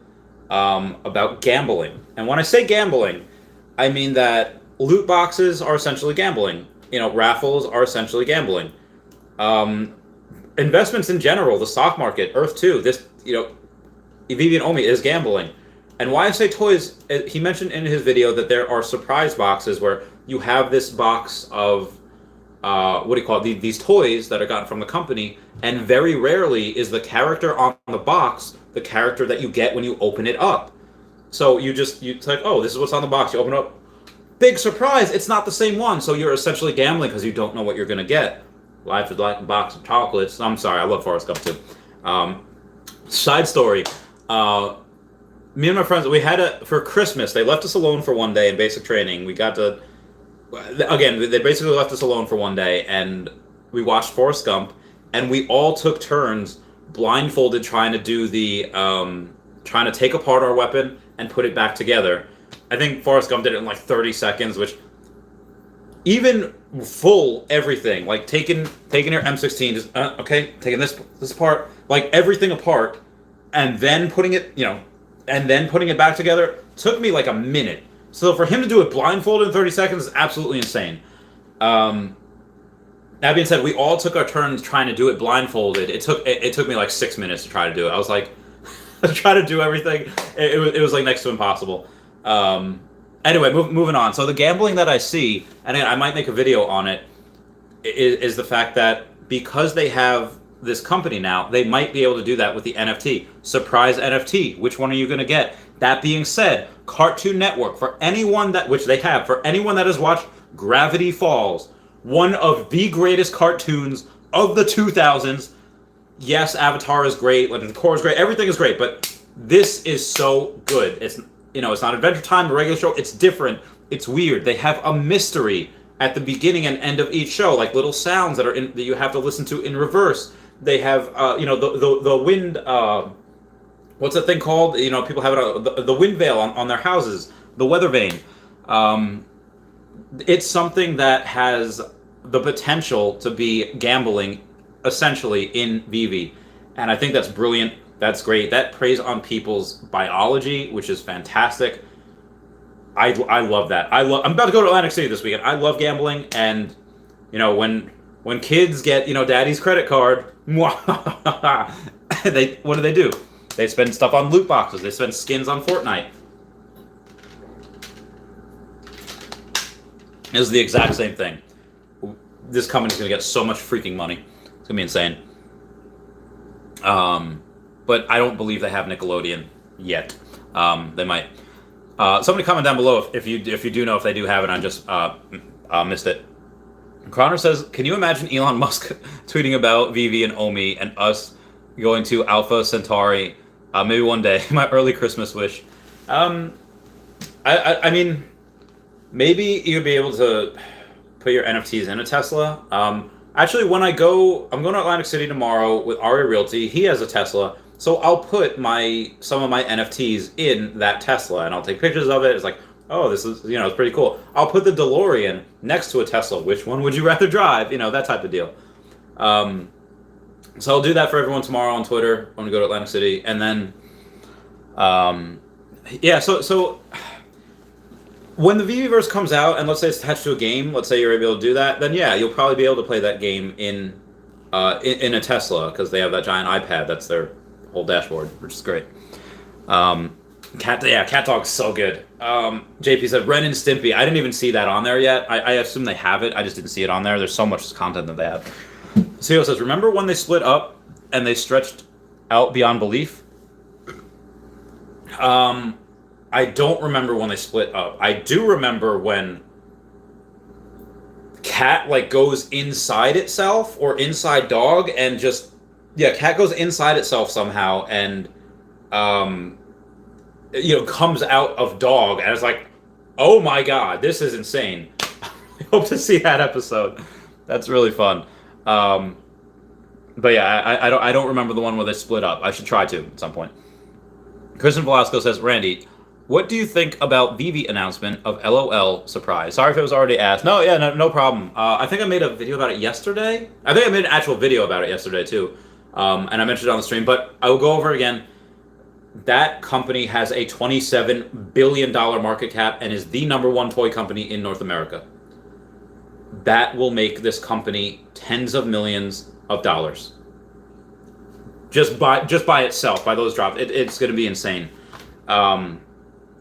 about gambling. And when I say gambling, I mean that loot boxes are essentially gambling. Raffles are essentially gambling. Investments in general, the stock market, Earth 2, this, Veve and OMI is gambling. And why I say toys, he mentioned in his video that there are surprise boxes where you have this box of, these toys that are gotten from the company, and very rarely is the character on the box the character that you get when you open it up. So it's like, oh, this is what's on the box. You open it up, big surprise, it's not the same one. So you're essentially gambling because you don't know what you're going to get. Life is like a box of chocolates. I'm sorry, I love Forrest Gump too. Side story. Me and my friends, for Christmas, they left us alone for one day in basic training. We got to, again, they basically left us alone for one day, and we watched Forrest Gump, and we all took turns blindfolded trying to take apart our weapon and put it back together. I think Forrest Gump did it in like 30 seconds, which, even full everything, like taking your M16, just, taking this part, like everything apart, and then putting it, back together, took me like a minute. So for him to do it blindfolded in 30 seconds is absolutely insane. That being said, we all took our turns trying to do it blindfolded. It took me like 6 minutes to try to do it. I was like, try to do everything. It was like next to impossible. Anyway, moving on. So the gambling that I see, and I might make a video on it, is the fact that because they have this company now, they might be able to do that with the NFT. Surprise NFT. Which one are you going to get? That being said, Cartoon Network, for anyone that has watched Gravity Falls, one of the greatest cartoons of the 2000s. Yes, Avatar is great, Legend of Korra is great, everything is great, but this is so good. It's not Adventure Time, a regular show. It's different. It's weird. They have a mystery at the beginning and end of each show, like little sounds that you have to listen to in reverse. They have, the wind. What's that thing called? People have it the wind veil on their houses, the weather vane. It's something that has the potential to be gambling, essentially, in Veve, and I think that's brilliant. That's great. That preys on people's biology, which is fantastic. I love that. I'm about to go to Atlantic City this weekend. I love gambling, and when kids get daddy's credit card, what do? They spend stuff on loot boxes. They spend skins on Fortnite. It's the exact same thing. This company's gonna get so much freaking money. It's gonna be insane. But I don't believe they have Nickelodeon yet. They might. Somebody comment down below if you do know if they do have it. I just missed it. Connor says, "Can you imagine Elon Musk tweeting about Veve and OMI and us going to Alpha Centauri maybe one day? My early Christmas wish." I mean, maybe you'd be able to put your NFTs in a Tesla. Actually, I'm going to Atlantic City tomorrow with Aria Realty. He has a Tesla. So I'll put some of my NFTs in that Tesla, and I'll take pictures of it. It's like, oh, this is, it's pretty cool. I'll put the DeLorean next to a Tesla. Which one would you rather drive? That type of deal. So I'll do that for everyone tomorrow on Twitter when we go to Atlantic City. And then, so when the Veveverse comes out, and let's say it's attached to a game, let's say you're able to do that, then yeah, you'll probably be able to play that game in a Tesla, because they have that giant iPad. That's their whole dashboard, which is great. Cat Dog's so good. JP said Ren and Stimpy. I didn't even see that on there yet. I assume they have it. I just didn't see it on there. There's so much content that they have. CEO says, remember when they split up and they stretched out beyond belief? I don't remember when they split up. I do remember when cat like goes inside itself or inside dog and just cat goes inside itself somehow and comes out of dog, and it's like, oh my god, this is insane. I hope to see that episode. That's really fun. But yeah, I don't remember the one where they split up. I should try to at some point. Kristen Velasco says, Randy, what do you think about Veve announcement of LOL surprise? Sorry if it was already asked. No problem. I think I made a video about it yesterday. I think I made an actual video about it yesterday too. And I mentioned it on the stream, but I will go over it again. That company has a $27 billion market cap and is the #1 toy company in North America. That will make this company tens of millions of dollars. Just by itself, by those drops. It's going to be insane. And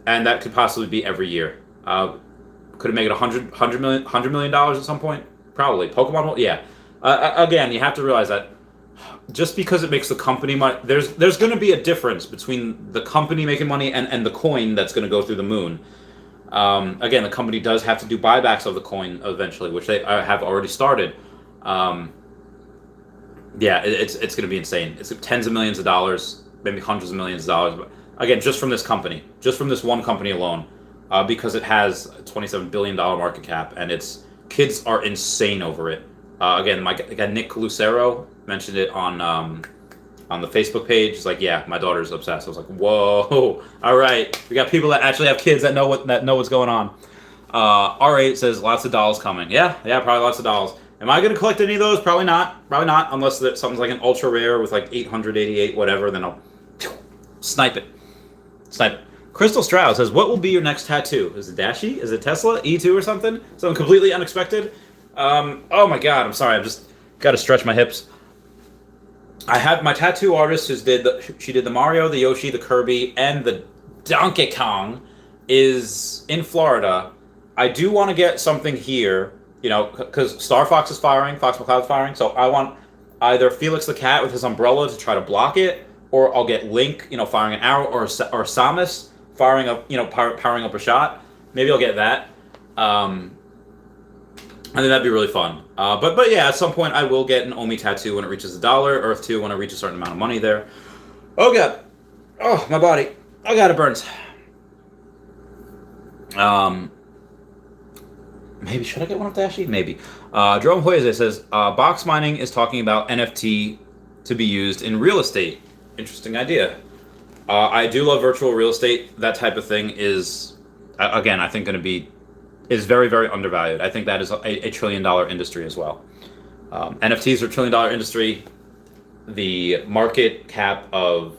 that could possibly be every year. Could it make it $100 million at some point? Probably. Pokemon, yeah. Again, you have to realize that just because it makes the company money, there's going to be a difference between the company making money and the coin that's going to go through the moon. Again, the company does have to do buybacks of the coin eventually, which they have already started. It's going to be insane. It's tens of millions of dollars, maybe hundreds of millions of dollars. But again, just from this company, just from this one company alone, because it has a $27 billion market cap, and its kids are insane over it. Again, my guy Nick Lucero mentioned it on the Facebook page. He's like, yeah, my daughter's obsessed. I was like, whoa, all right. We got people that actually have kids that know what's going on. R8 says lots of dolls coming. Yeah, probably lots of dolls. Am I going to collect any of those? Probably not, unless something's like an ultra rare with like 888 whatever, then I'll snipe it. Crystal Stroud says, what will be your next tattoo? Is it Dashi? Is it Tesla? E2 or something? Something completely unexpected? Oh my god, I'm sorry, I've just got to stretch my hips. I have my tattoo artist she did the Mario, the Yoshi, the Kirby, and the Donkey Kong is in Florida. I do want to get something here, because Star Fox is firing, Fox McCloud's firing, so I want either Felix the Cat with his umbrella to try to block it, or I'll get Link, firing an arrow, or Samus firing up, powering up a shot. Maybe I'll get that. I think that'd be really fun. But yeah, at some point I will get an OMI tattoo when it reaches $1, Earth 2 when I reach a certain amount of money there. Oh god. Oh, my body. Oh god, it burns. Maybe should I get one of Dashi? Maybe. Jerome Hoyze says, box mining is talking about NFT to be used in real estate. Interesting idea. I do love virtual real estate. That type of thing is, again, I think is very, very undervalued. I think that is a $1 trillion industry as well. NFTs are $1 trillion industry. The market cap of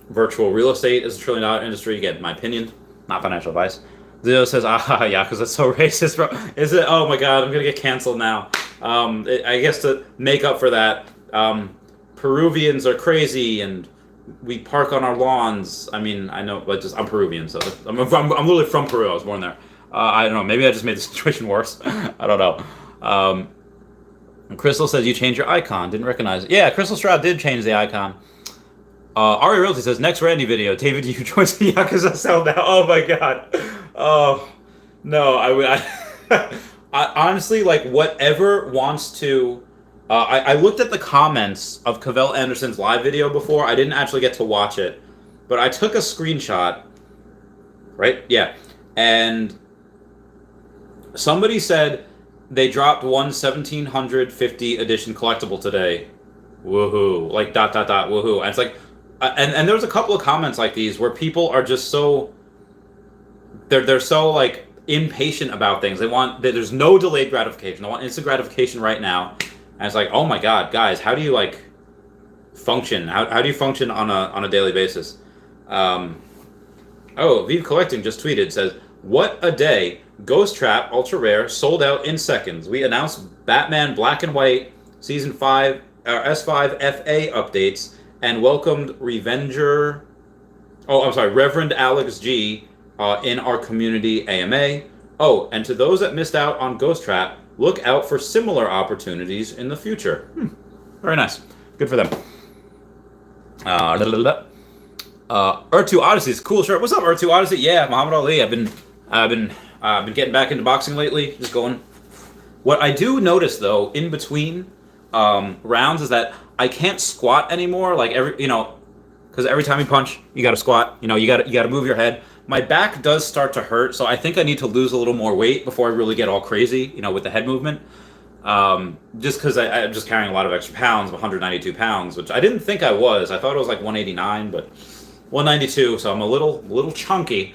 virtual real estate is $1 trillion industry. Again, my opinion, not financial advice. Zio says, yeah, because that's so racist, bro. Is it? Oh my god, I'm going to get canceled now. I guess to make up for that, Peruvians are crazy and we park on our lawns. I mean, I know, but I'm Peruvian, so I'm literally from Peru. I was born there. I don't know. Maybe I just made the situation worse. I don't know. Crystal says you changed your icon. Didn't recognize it. Yeah, Crystal Stroud did change the icon. Ari Realty says next Randy video. David, you joins the Yakuza cell now. Oh my god. Oh no. I honestly, like, whatever wants to. I looked at the comments of Cavell Anderson's live video before. I didn't actually get to watch it, but I took a screenshot. Right? Yeah, and somebody said they dropped one 1750 edition collectible today. Woohoo! Like ... Woohoo! And it's like, and there was a couple of comments like these where people are just so they're so like impatient about things. There's no delayed gratification. They want instant gratification right now. And it's like, oh my god, guys, how do you like function? How do you function on a daily basis? Veve Collecting just tweeted, says, what a day. Ghost Trap Ultra Rare sold out in seconds. We announced Batman Black and White Season 5 S5 FA updates and welcomed Reverend Alex G in our community AMA. Oh, and to those that missed out on Ghost Trap, look out for similar opportunities in the future. Very nice. Good for them. Ur2 Odyssey's cool shirt. What's up, Ur2 Odyssey? Yeah, Muhammad Ali. I've been getting back into boxing lately. Just going What I do notice though, in between rounds, is that I can't squat anymore. Like because every time you punch, you got to squat. You got to move your head. My back does start to hurt, so I think I need to lose a little more weight before I really get all crazy. With the head movement. Just because I'm just carrying a lot of extra pounds, 192 pounds, which I didn't think I was. I thought it was like 189, but 192. So I'm a little chunky.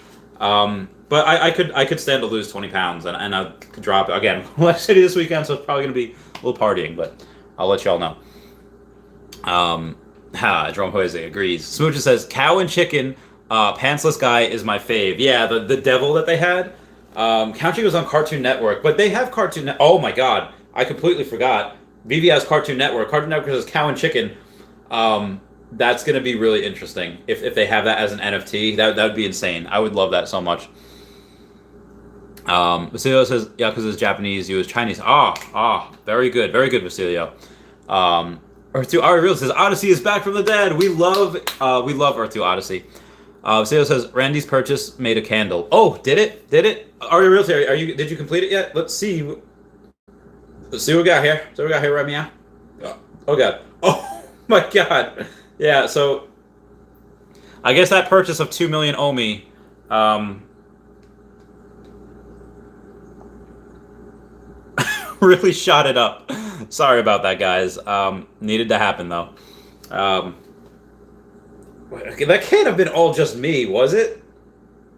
But I could stand to lose 20 pounds, and I could drop it again. Last city this weekend, so it's probably gonna be a little partying, but I'll let y'all know. Jerome Jose agrees. Smoocher says cow and chicken, pantsless guy is my fave. Yeah, the devil that they had. Country was on Cartoon Network, but they have Cartoon Network. Oh my god, I completely forgot. Veve has Cartoon Network. Cartoon Network has cow and chicken. That's gonna be really interesting if they have that as an NFT. That would be insane. I would love that so much. Vasilio says, yeah, because it's Japanese, you was Chinese. Very good, Vasilio. Earth 2 Ari Real says, Odyssey is back from the dead. We love Earth 2 Odyssey. Vasilio says, Randy's purchase made a candle. Oh, did it? Ari Real, did you complete it yet? Let's see what we got here. Right now. Oh god. Oh my god. Yeah, so I guess that purchase of 2 million OMI, really shot it up. Sorry about that, guys. Needed to happen though. That can't have been all just me, was it?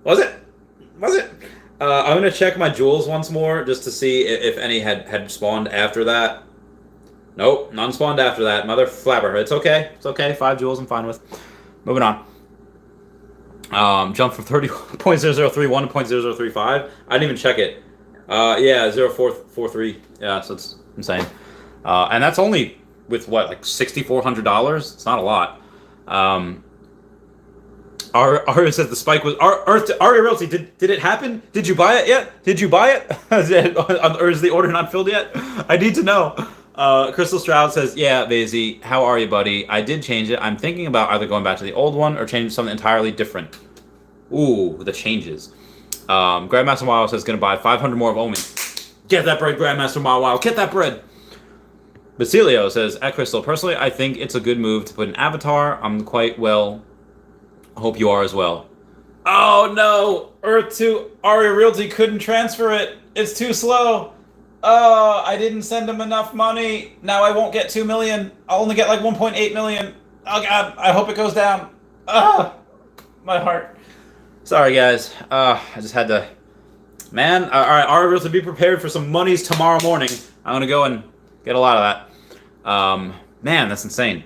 Was it? I'm gonna check my jewels once more just to see if any had spawned after that. Nope, none spawned after that. Mother flabber. It's okay. 5 jewels, I'm fine with. Moving on. Jump from 30.0031 to 0.0035. I didn't even check it. Yeah, 0.443. Yeah, so it's insane. And that's only with what, like $6,400? It's not a lot. Aria says the spike was Aria Realty. Did it happen? Did you buy it yet? Or is the order not filled yet? I need to know. Crystal Stroud says, yeah, Vazy, how are you, buddy? I did change it. I'm thinking about either going back to the old one or changing something entirely different. Ooh, the changes. Grandmaster Wow says gonna buy 500 more of Omi. Get that bread, Grandmaster Wow. Get that bread. Basilio says, at Crystal, personally, I think it's a good move to put an avatar. I'm quite well. Hope you are as well. Oh no! Earth 2 Aria Realty couldn't transfer it. It's too slow. Oh, I didn't send him enough money. Now I won't get 2 million. I'll only get like 1.8 million. Oh god, I hope it goes down. My heart. Sorry guys. I just had to. Man, all right, Aria Realty, be prepared for some monies tomorrow morning. I'm gonna go and get a lot of that. Man, that's insane.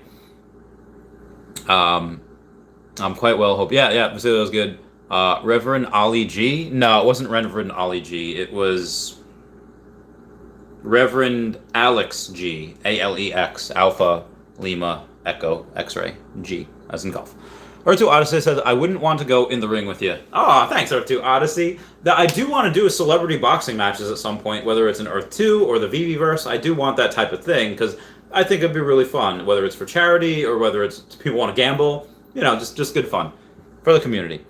I'm quite well, hope. Yeah, Basilio was good. Reverend Ali G? No, it wasn't Reverend Ali G. It was Reverend Alex G. ALEX, Alpha, Lima, Echo, X-Ray, G, as in golf. Earth 2 Odyssey says, I wouldn't want to go in the ring with you. Oh, thanks, Earth 2 Odyssey. I do want to do a celebrity boxing matches at some point, whether it's in Earth 2 or the Veveverse. I do want that type of thing, because I think it'd be really fun, whether it's for charity or whether it's people want to gamble. Just good fun for the community.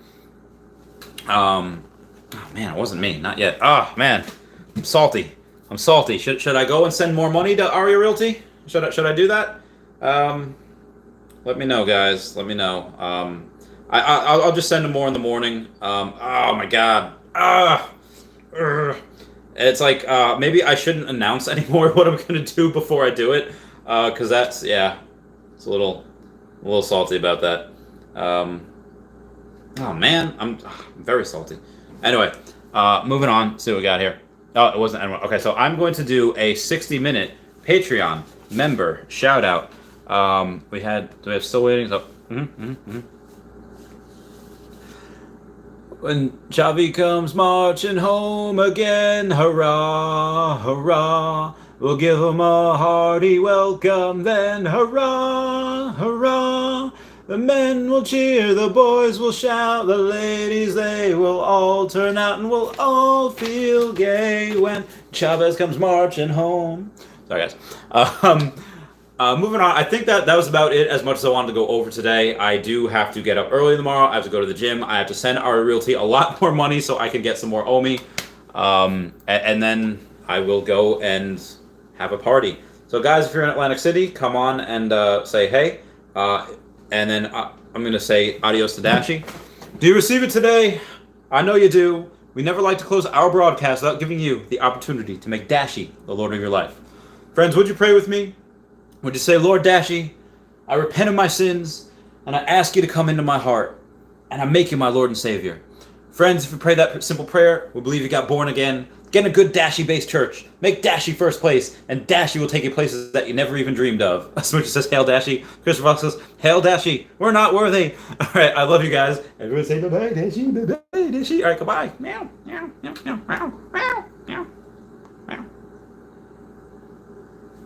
Oh man, it wasn't me, not yet. Oh man, I'm salty. Should I go and send more money to Aria Realty? Should I do that? Let me know, guys. Let me know. I'll just send them more in the morning. Oh my god. It's like maybe I shouldn't announce anymore what I'm gonna do before I do it, because it's a little salty about that. Oh man, I'm very salty. Anyway, moving on. See what we got here. Oh, it wasn't anyone. Okay, so I'm going to do a 60-minute Patreon member shout out. Do we have still waiting? So, When Chavi comes marching home again, hurrah, hurrah, we'll give him a hearty welcome then, hurrah, hurrah. The men will cheer, the boys will shout, the ladies, they will all turn out and we'll all feel gay when Chavez comes marching home. Sorry, guys. Moving on, I think that was about it as much as I wanted to go over today. I do have to get up early tomorrow. I have to go to the gym. I have to send Aria Realty a lot more money so I can get some more OMI. And then I will go and have a party. So, guys, if you're in Atlantic City, come on and say hey. And then I'm going to say adios to Dashi. Do you receive it today? I know you do. We never like to close our broadcast without giving you the opportunity to make Dashi the Lord of your life. Friends, would you pray with me? Would you say, Lord Dashi, I repent of my sins, and I ask you to come into my heart, and I make you my Lord and Savior. Friends, if you pray that simple prayer, we believe you got born again. Get in a good Dashi-based church. Make Dashi first place, and Dashi will take you places that you never even dreamed of. Smoochie says, Hail Dashi. Christopher Fox says, Hail Dashi. We're not worthy. All right, I love you guys. Everyone say, Dashi, Dashi. All right, goodbye. Meow, meow, meow, meow, meow, meow.